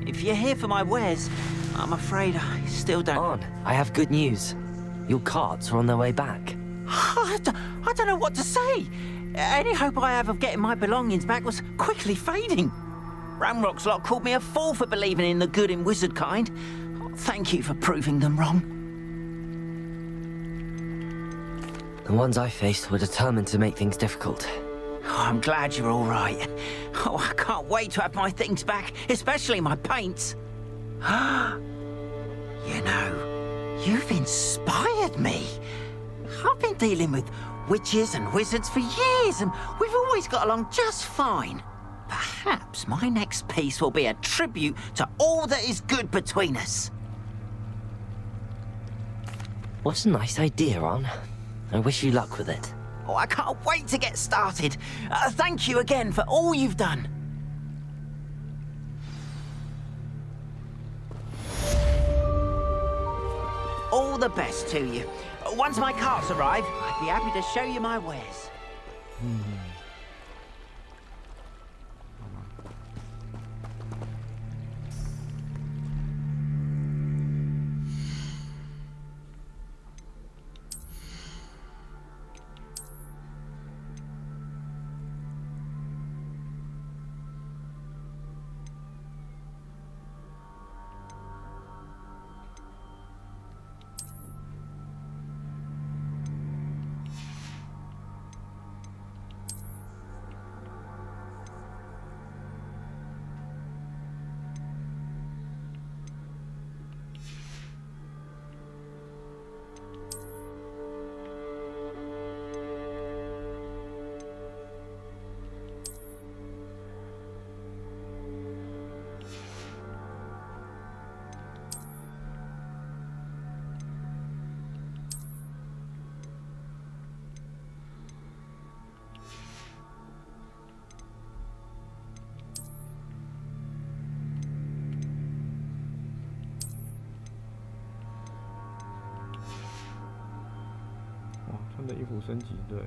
If you're here for my wares, I'm afraid I still don't... On, I have good news. Your carts are on their way back. I don't know what to say. Any hope I have of getting my belongings back was quickly fading. Ramrock's lot called me a fool for believing in the good in wizard kind. Thank you for proving them wrong. The ones I faced were determined to make things difficult. Oh, I'm glad you're all right. Oh, I can't wait to have my things back, especially my paints. You know, you've inspired me. I've been dealing with witches and wizards for years, and we've always got along just fine. Perhaps my next piece will be a tribute to all that is good between us. What a nice idea, Ron. I wish you luck with it. Oh, I can't wait to get started. Thank you again for all you've done. All the best to you. Once my carts arrive, I'd be happy to show you my wares. 穿的衣服升级，对。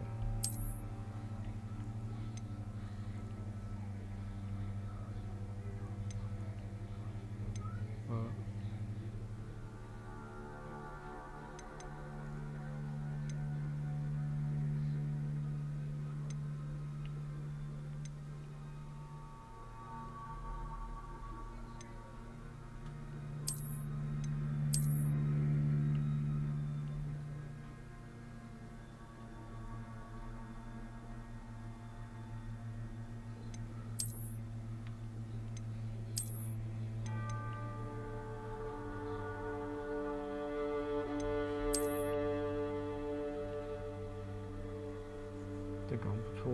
这个很不错。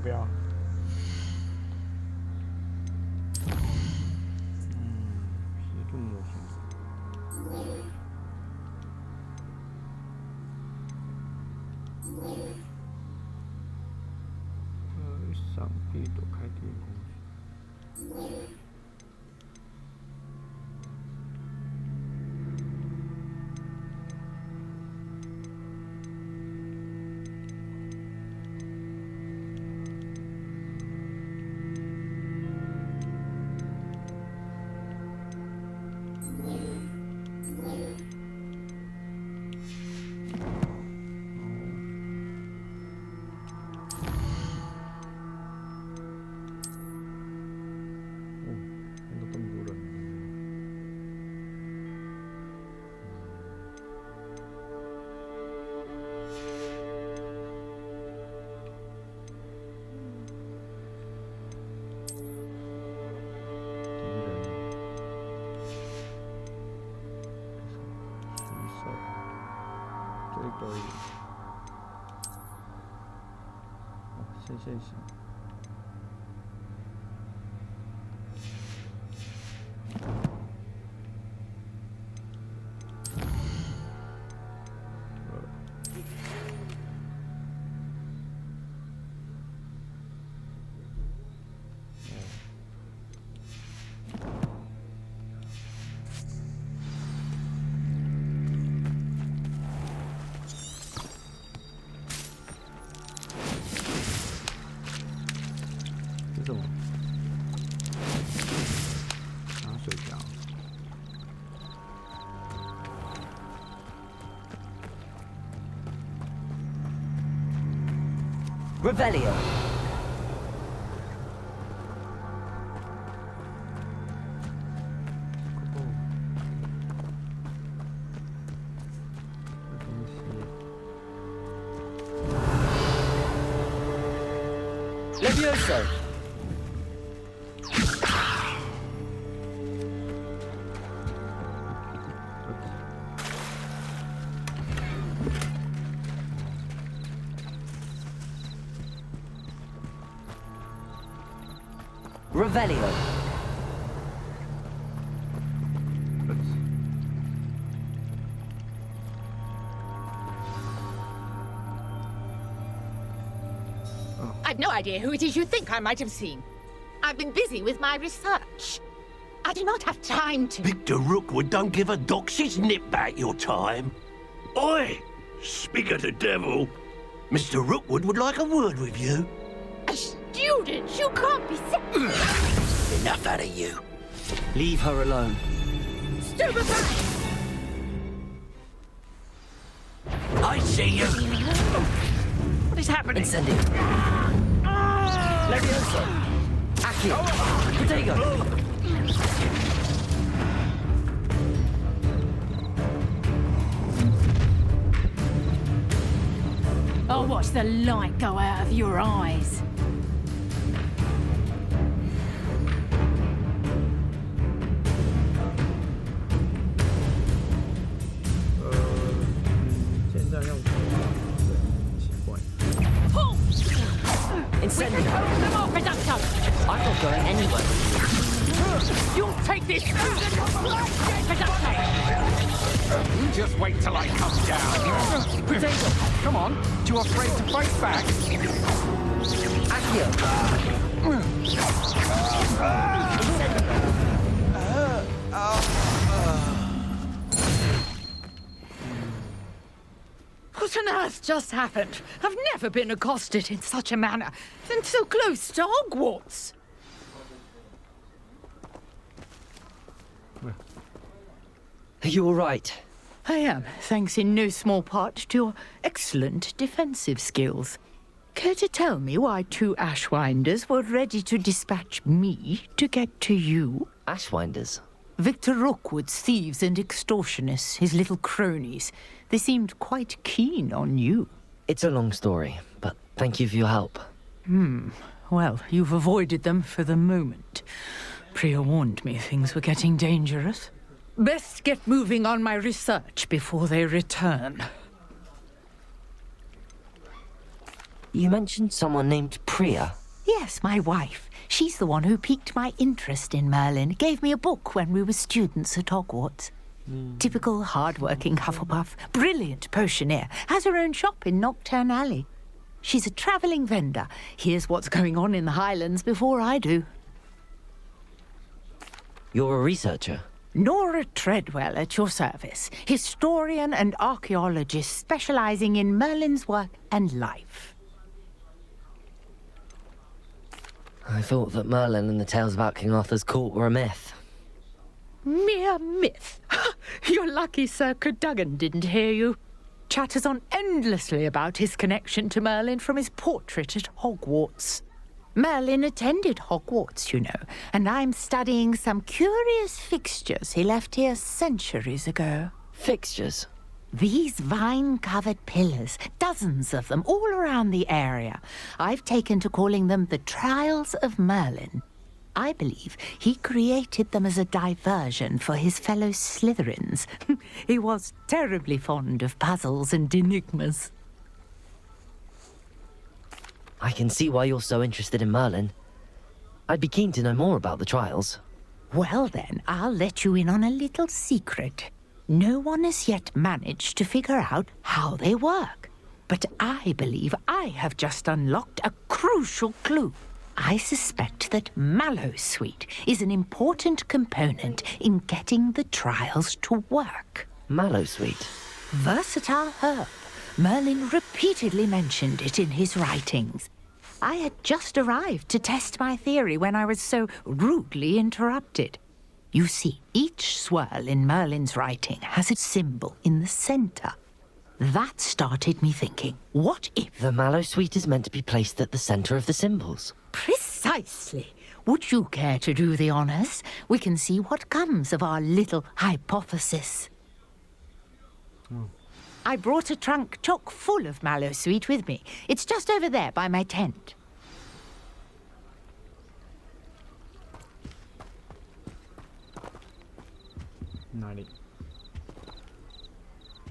不要。协助模型。闪避躲开敌人攻击。追狗，线型。这种拿水瓢。Revelio. Levioso. Revelio. I've no idea who it is you think I might have seen. I've been busy with my research. I do not have time to... Victor Rookwood don't give a doxy's nip back your time. Oi! Speak of the devil. Mr. Rookwood would like a word with you. A student? You can't be... Enough out of you. Leave her alone. Stupefy! I see you. What is happening? Incendio. Levioso. Accio. Protego. I'll watch the light go out of your eyes. Incendio. More production. I'm not going anywhere. You'll take this. Production. You just wait till I come down. Potato. Come on, too afraid to fight back? Accio. What on earth just happened? I've never been accosted in such a manner, and so close to Hogwarts. Are you all right? I am, thanks in no small part to your excellent defensive skills. Care to tell me why two Ashwinders were ready to dispatch me to get to you? Ashwinders? Victor Rookwood's thieves and extortionists, his little cronies. They seemed quite keen on you. It's a long story, but thank you for your help. Well, you've avoided them for the moment. Priya warned me things were getting dangerous. Best get moving on my research before they return. You mentioned someone named Priya. Yes, my wife. She's the one who piqued my interest in Merlin. Gave me a book when we were students at Hogwarts. Typical hard-working Hufflepuff. Brilliant potioneer. Has her own shop in Nocturne Alley. She's a travelling vendor. Hears what's going on in the Highlands before I do. You're a researcher? Nora Treadwell at your service. Historian and archaeologist specialising in Merlin's work and life. I thought that Merlin and the tales about King Arthur's court were a myth. Mere myth. You're lucky Sir Cadogan didn't hear you. Chatters on endlessly about his connection to Merlin from his portrait at Hogwarts. Merlin attended Hogwarts, you know, and I'm studying some curious fixtures he left here centuries ago. Fixtures? These vine-covered pillars, dozens of them all around the area. I've taken to calling them the Trials of Merlin. I believe he created them as a diversion for his fellow Slytherins. He was terribly fond of puzzles and enigmas. I can see why you're so interested in Merlin. I'd be keen to know more about the trials. Well then, I'll let you in on a little secret. No one has yet managed to figure out how they work. But I believe I have just unlocked a crucial clue. I suspect that Mallowsweet is an important component in getting the trials to work. Mallowsweet? Versatile herb. Merlin repeatedly mentioned it in his writings. I had just arrived to test my theory when I was so rudely interrupted. You see, each swirl in Merlin's writing has its symbol in the center. That started me thinking, what if... The Mallowsweet is meant to be placed at the center of the symbols. Precisely. Would you care to do the honors? We can see what comes of our little hypothesis. I brought a trunk chock full of Mallowsweet with me. It's just over there by my tent.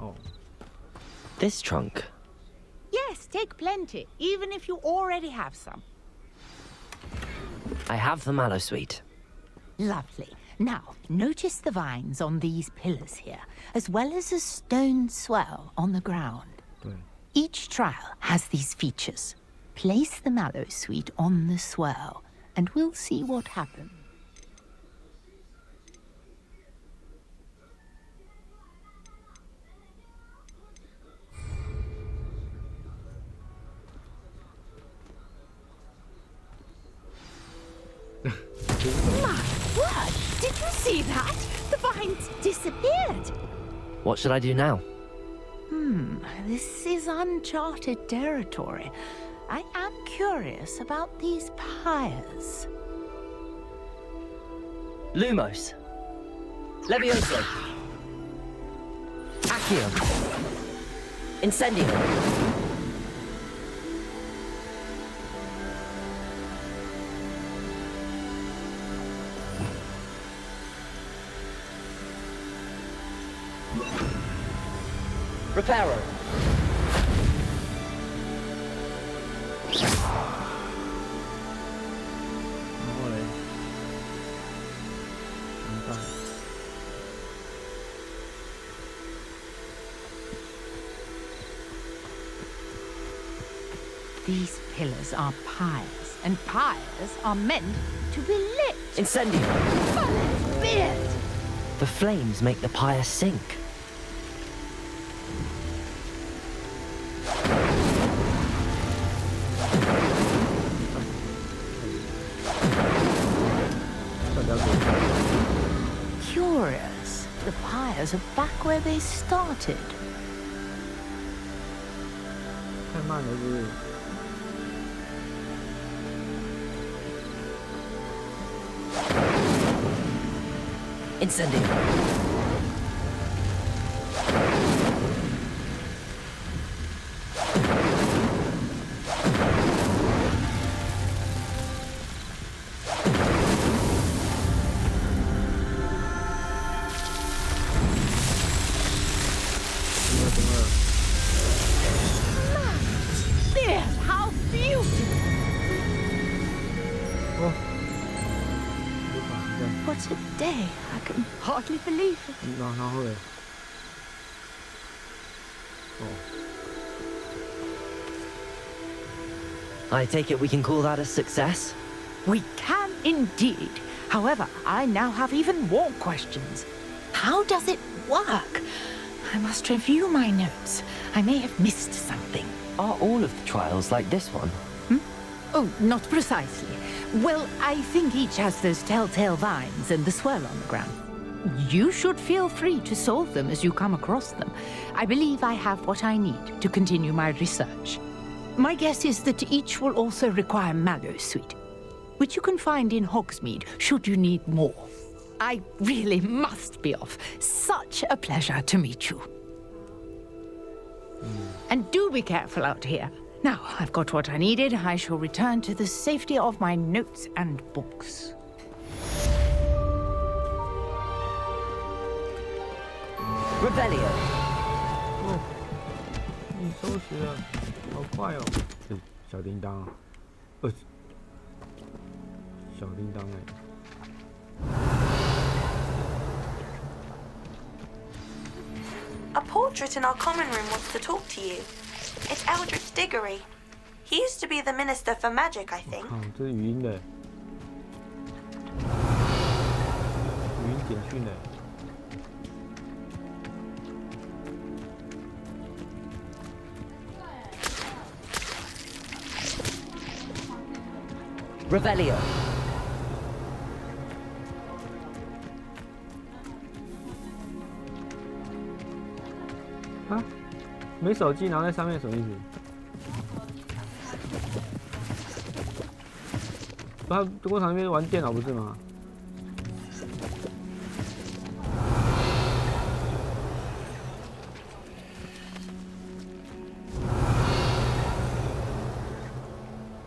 Oh. This trunk? Yes, take plenty, even if you already have some. I have the Mallowsweet. Lovely. Now, notice the vines on these pillars here, as well as a stone swell on the ground. Each trial has these features. Place the Mallowsweet on the swell, and we'll see what happens. My word! Did you see that? The vines disappeared. What should I do now? This is uncharted territory. I am curious about these pyres. Lumos. Levioso. Accio. Incendio. Reparo. These pillars are pyres, and pyres are meant to be lit. Incendio. But be it. The flames make the pyre sink. Curious. The pyres are back where they started. Incendio. How a day. I can hardly believe it. 然后嘞，哦。 I take it we can call that a success? We can indeed. However, I now have even more questions. How does it work? I must review my notes. I may have missed something. Are all of the trials like this one? Oh, not precisely. Well, I think each has those telltale vines and the swirl on the ground. You should feel free to solve them as you come across them. I believe I have what I need to continue my research. My guess is that each will also require mallow sweet, which you can find in Hogsmeade should you need more. I really must be off. Such a pleasure to meet you. And do be careful out here. Now, I've got what I needed. I shall return to the safety of my notes and books. Rebellion. 你收拾了，好快哦！小叮当，小叮当哎。 A portrait in our common room wants to talk to you. It's Eldritch Diggory. He used to be the Minister for Magic, I think. 这是语音的，语音简讯的。 Rebellion. 啊，没手机，然后在上面什么意思？他工厂那边玩电脑不是吗？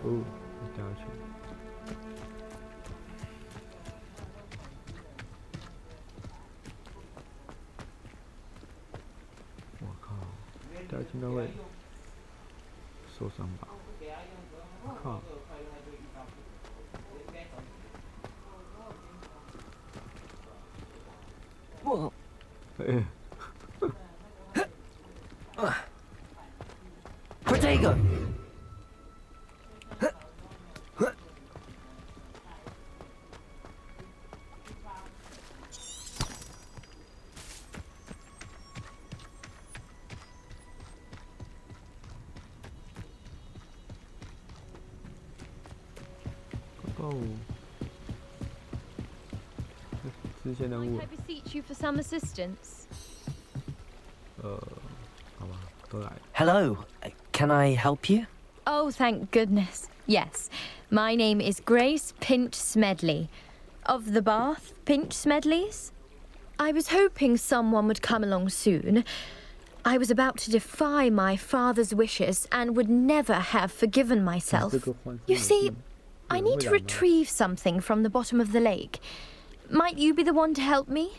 哦，掉下去。 掉进那会受伤吧？靠！我，Protego. I beseech you for some assistance. Hello. Can I help you? Oh, thank goodness. Yes. My name is Grace Pinch Smedley. Of the Bath Pinch Smedleys? I was hoping someone would come along soon. I was about to defy my father's wishes and would never have forgiven myself. You see, I need to retrieve something from the bottom of the lake. Might you be the one to help me?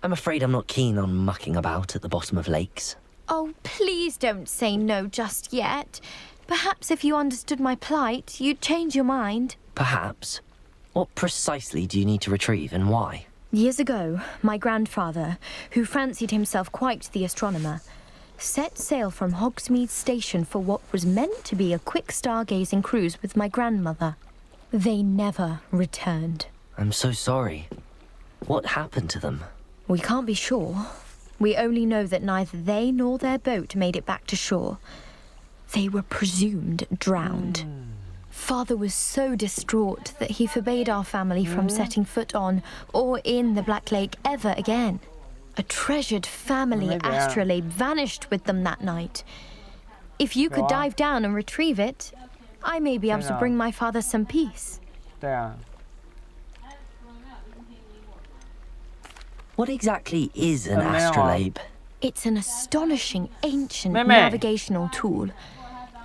I'm afraid I'm not keen on mucking about at the bottom of lakes. Oh, please don't say no just yet. Perhaps if you understood my plight, you'd change your mind. Perhaps. What precisely do you need to retrieve and why? Years ago, my grandfather, who fancied himself quite the astronomer, set sail from Hogsmeade Station for what was meant to be a quick stargazing cruise with my grandmother. They never returned. I'm so sorry. What happened to them? We can't be sure. We only know that neither they nor their boat made it back to shore. They were presumed drowned. Father was so distraught that he forbade our family from setting foot on or in the Black Lake ever again. A treasured family astrolabe vanished with them that night. If you could dive down and retrieve it, I may be able to bring my father some peace. What exactly is an astrolabe? It's an astonishing ancient navigational tool.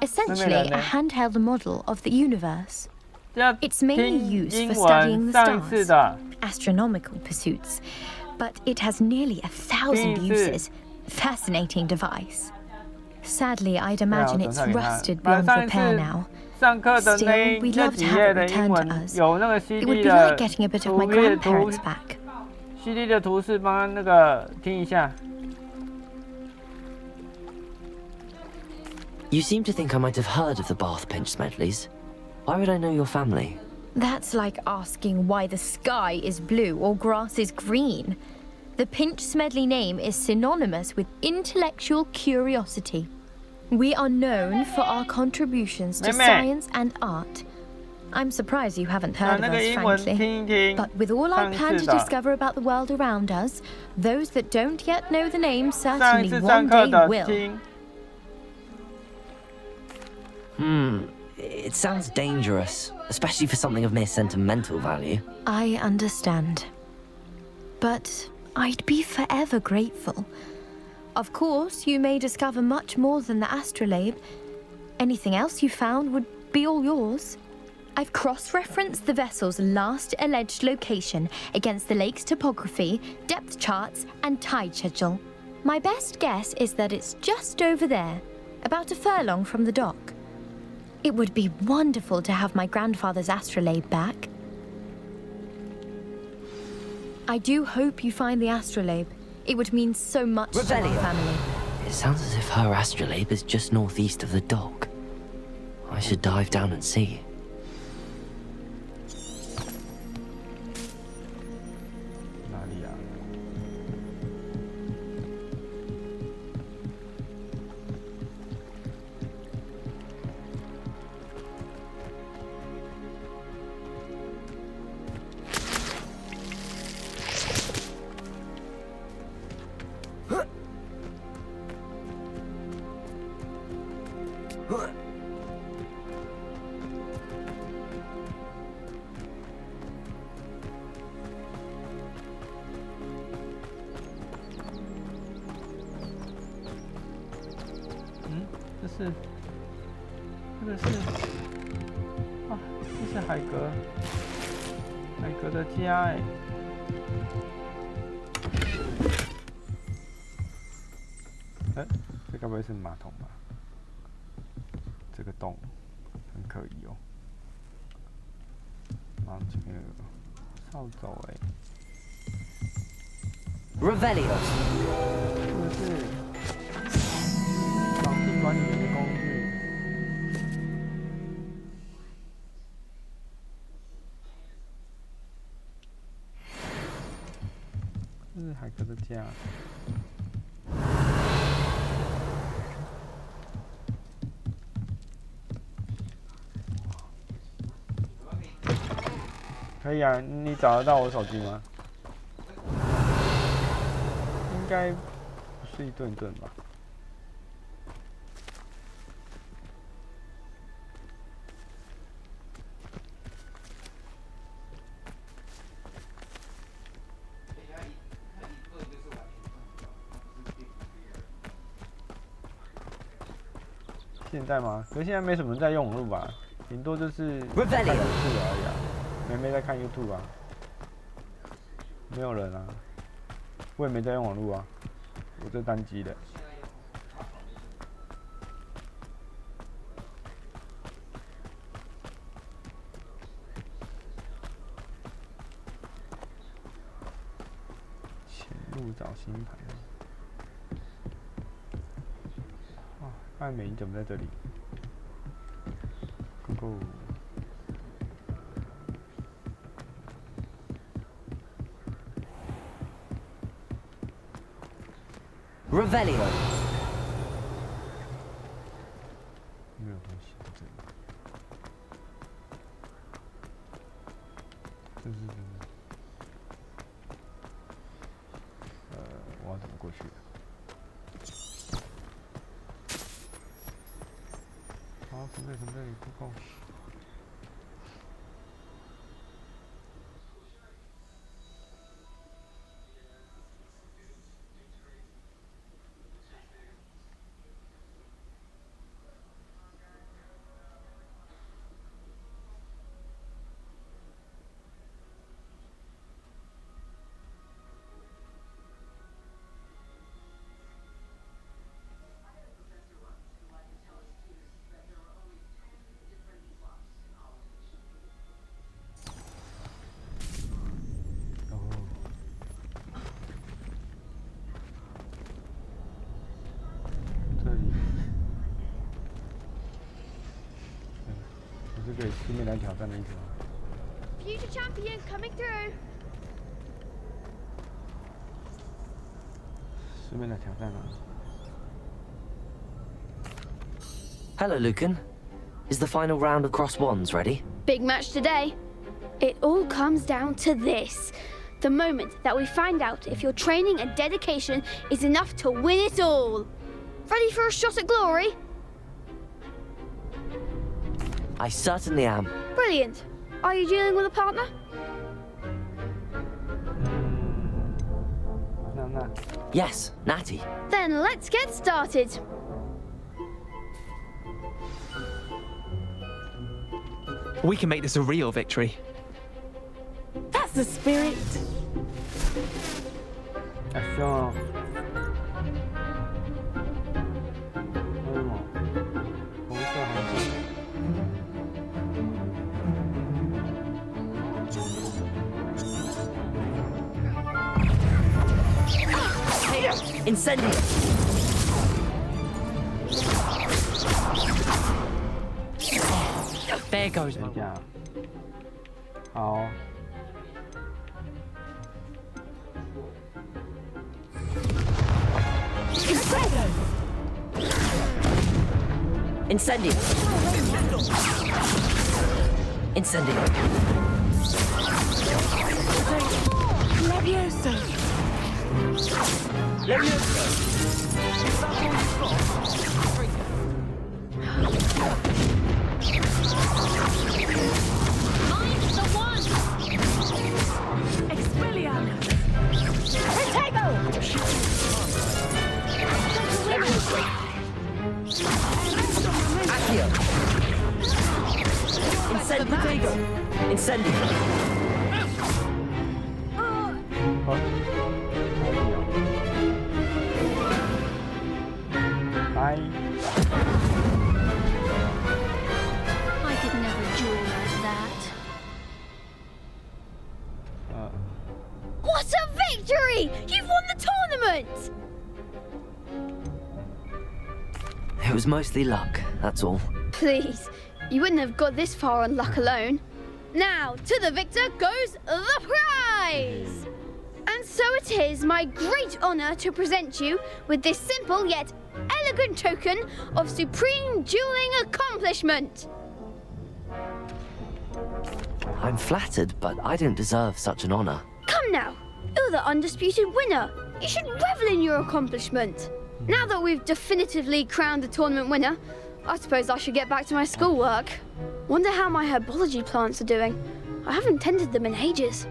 Essentially, a handheld model of the universe. It's mainly used for studying the stars, astronomical pursuits, but it has nearly 1,000 uses. Fascinating device. Sadly, I'd imagine it's rusted beyond repair now. 上课的那 Still, we'd 那 love 几 to have 页 it 的英 returned to 文 us. 有那个 It CD would be 的 like getting a bit of my 图片 grandparents back. CD 的图示，帮他那个听一下。You seem to think I might have heard of the Bath Pinch Smedleys. Why would I know your family? That's like asking why the sky is blue or grass is green. The Pinch Smedley name is synonymous with intellectual curiosity. We are known for our contributions to science and art. I'm surprised you haven't heard of us, frankly. But with all I plan to discover about the world around us, those that don't yet know the name certainly one day will. It sounds dangerous, especially for something of mere sentimental value. I understand. But I'd be forever grateful. Of course, you may discover much more than the astrolabe. Anything else you found would be all yours. I've cross-referenced the vessel's last alleged location against the lake's topography, depth charts, and tide schedule. My best guess is that it's just over there, about a furlong from the dock. It would be wonderful to have my grandfather's astrolabe back. I do hope you find the astrolabe. It would mean so much to my family. It sounds as if her astrolabe is just northeast of the dock. I should dive down and see.这个是啊，这是海格的家哎。这该不会是马桶吧？这个洞很可疑哦。然后前面有个扫帚哎。Revelio。这个是扫地管理员的工具。这是海格的家。可以啊，你找得到我手机吗？应该不是一顿顿吧？现在吗？可是现在没什么人在用网络吧，顶多就是看 YouTube 而已啊。妹妹在看 YouTube 啊，没有人啊，我也没在用网络啊，我这单机的。潜入找星盘。艾美，你怎么在这里 ？Go go。Revelio。没有东西在这里。这是什么？我要怎么过去？好，准备，Go go。是可以顺便来挑战的意思吗 ？Future champion coming through。顺便来挑战啊。Hello, Lucan. Is the final round of cross wands ready? Big match today. It all comes down to this. The moment that we find out if your training and dedication is enough to win it all. Ready for a shot at glory? I certainly am. Brilliant. Are you dealing with a partner? No. Yes, Natty. Then let's get started. We can make this a real victory. That's the spirit. Action. Incendio. There goes my one. 好。Incendio. Incendio. Levioso. Levioso. I'm the one. Expelliarmus. Protego. Accio. Incendio. Incendio. Bye. I could never duel like that. What a victory! You've won the tournament! It was mostly luck, that's all. Please, you wouldn't have got this far on luck alone. Now, to the victor goes the prize! And so it is my great honor to present you with this simple yet elegant token of supreme dueling accomplishment. I'm flattered, but I don't deserve such an honor. Come now, you're the undisputed winner. You should revel in your accomplishment. Now that we've definitively crowned the tournament winner, I suppose I should get back to my schoolwork. Wonder how my herbology plants are doing. I haven't tended them in ages.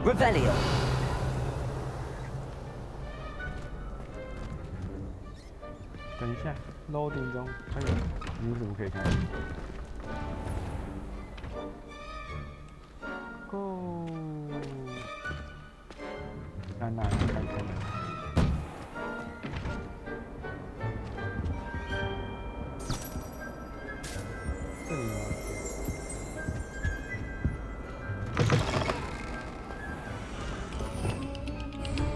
Revelio. 等一下 ，loading 中，哎呦，你怎么可以看 ？Go， 看哪里看？这里吗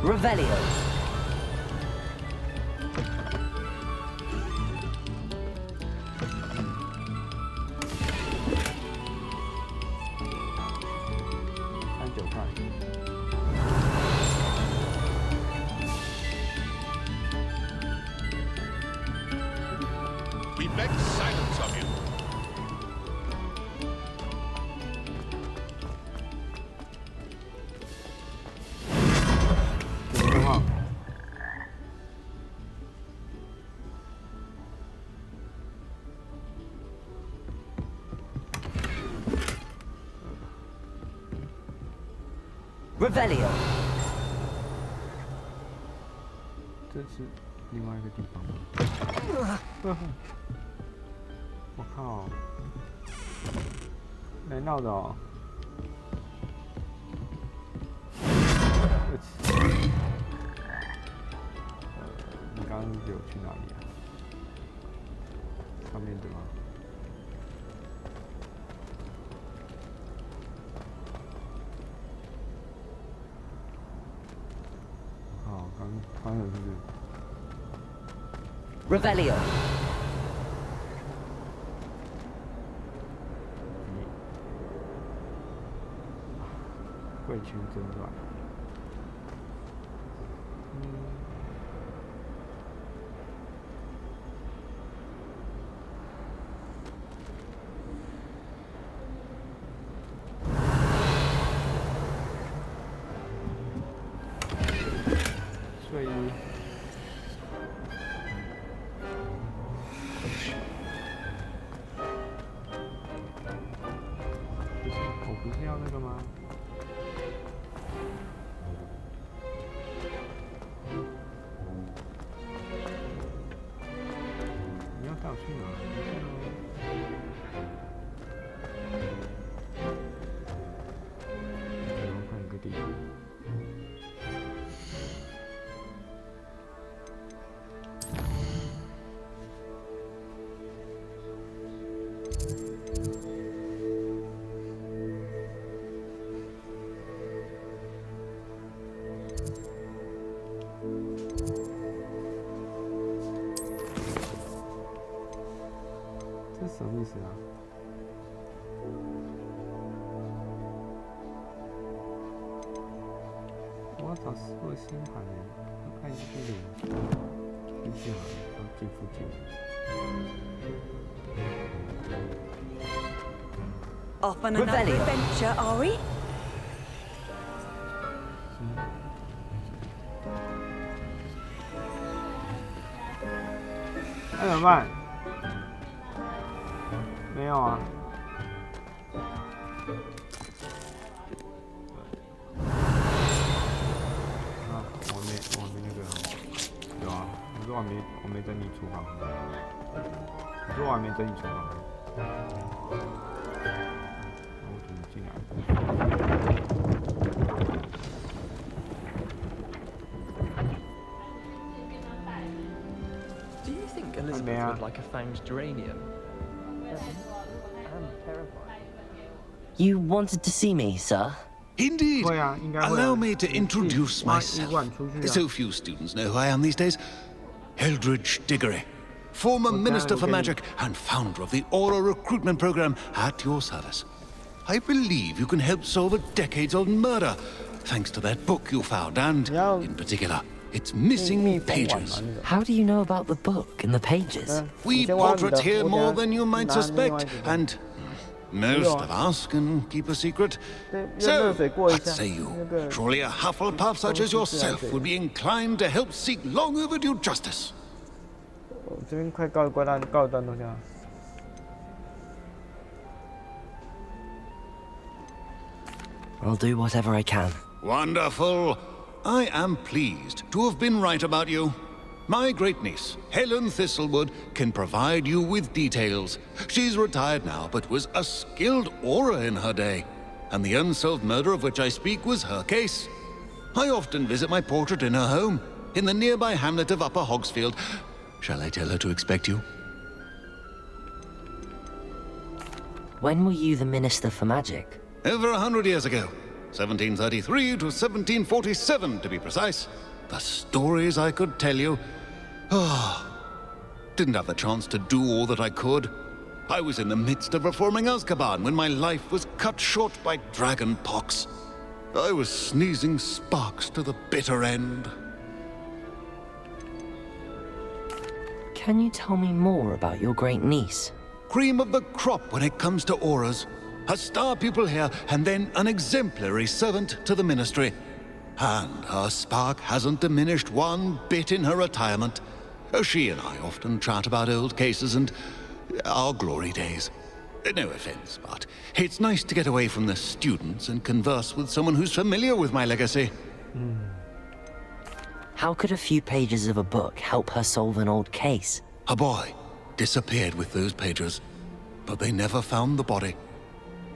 Revelio. We beg silence of you. Revelio. 这是另外一个地方吗？我靠！来闹的哦！你刚刚有去哪里啊？上面对吗？团友是不是 Revelio. 贵圈真乱。睡衣。我不是要那个吗？你要带我去哪？我看一个地方。这什么意思啊？我要找师傅的星盘呢，我看一下这里，运气好，到这附近。Off on another adventure, are we? 那怎么办？没有啊。啊，我没那个，有啊，我说我没整理厨房，我说我还没整理厨房，我怎么进来？ Elizabeth would like a fanged geranium. I'm terrified. You wanted to see me, sir? Indeed. Allow me to introduce myself. So few students know who I am these days. Eldridge Diggory, former Minister for Magic and founder of the Aura recruitment program at your service. I believe you can help solve a decades-old murder, thanks to that book you found, and, in particular, its missing pages. How do you know about the book and the pages? We portrait here more than you might suspect, and most of us can keep a secret. So, what say you? Surely a Hufflepuff such as yourself would be inclined to help seek long overdue justice. 这边快告一段落下。 I'll do whatever I can. Wonderful. I am pleased to have been right about you. My great-niece, Helen Thistlewood, can provide you with details. She's retired now, but was a skilled aura in her day. And the unsolved murder of which I speak was her case. I often visit my portrait in her home, in the nearby hamlet of Upper Hogsfield. Shall I tell her to expect you? When were you the Minister for Magic? Over 100 years ago. 1733 to 1747, to be precise. The stories I could tell you. Didn't have the chance to do all that I could. I was in the midst of reforming Azkaban when my life was cut short by dragon pox. I was sneezing sparks to the bitter end. Can you tell me more about your great niece? Cream of the crop when it comes to auras. A star pupil here, and then an exemplary servant to the ministry. And her spark hasn't diminished one bit in her retirement. She and I often chat about old cases and our glory days. No offense, but it's nice to get away from the students and converse with someone who's familiar with my legacy. How could a few pages of a book help her solve an old case? A boy disappeared with those pages, but they never found the body.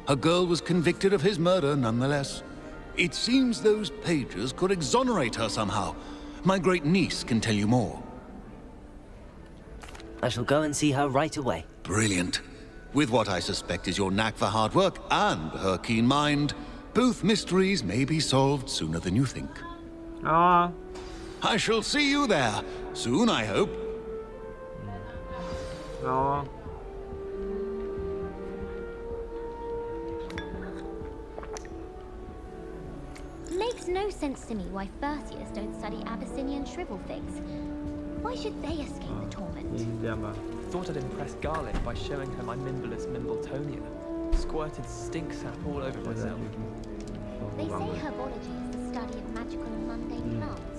A girl was convicted of his murder nonetheless. It seems those pages could exonerate her somehow. My great niece can tell you more. I shall go and see her right away. Brilliant. With what I suspect is your knack for hard work and her keen mind, both mysteries may be solved sooner than you think. I shall see you there soon, I hope. 好啊。 Makes no sense to me why Firtius don't study Abyssinian shrivel figs. Why should they escape the torment? Thought I'd impress Garlic by showing her my Mimbleless Mimbletonia. Squirted stink sap all over myself. They say herbology is the study of magical and mundane plants.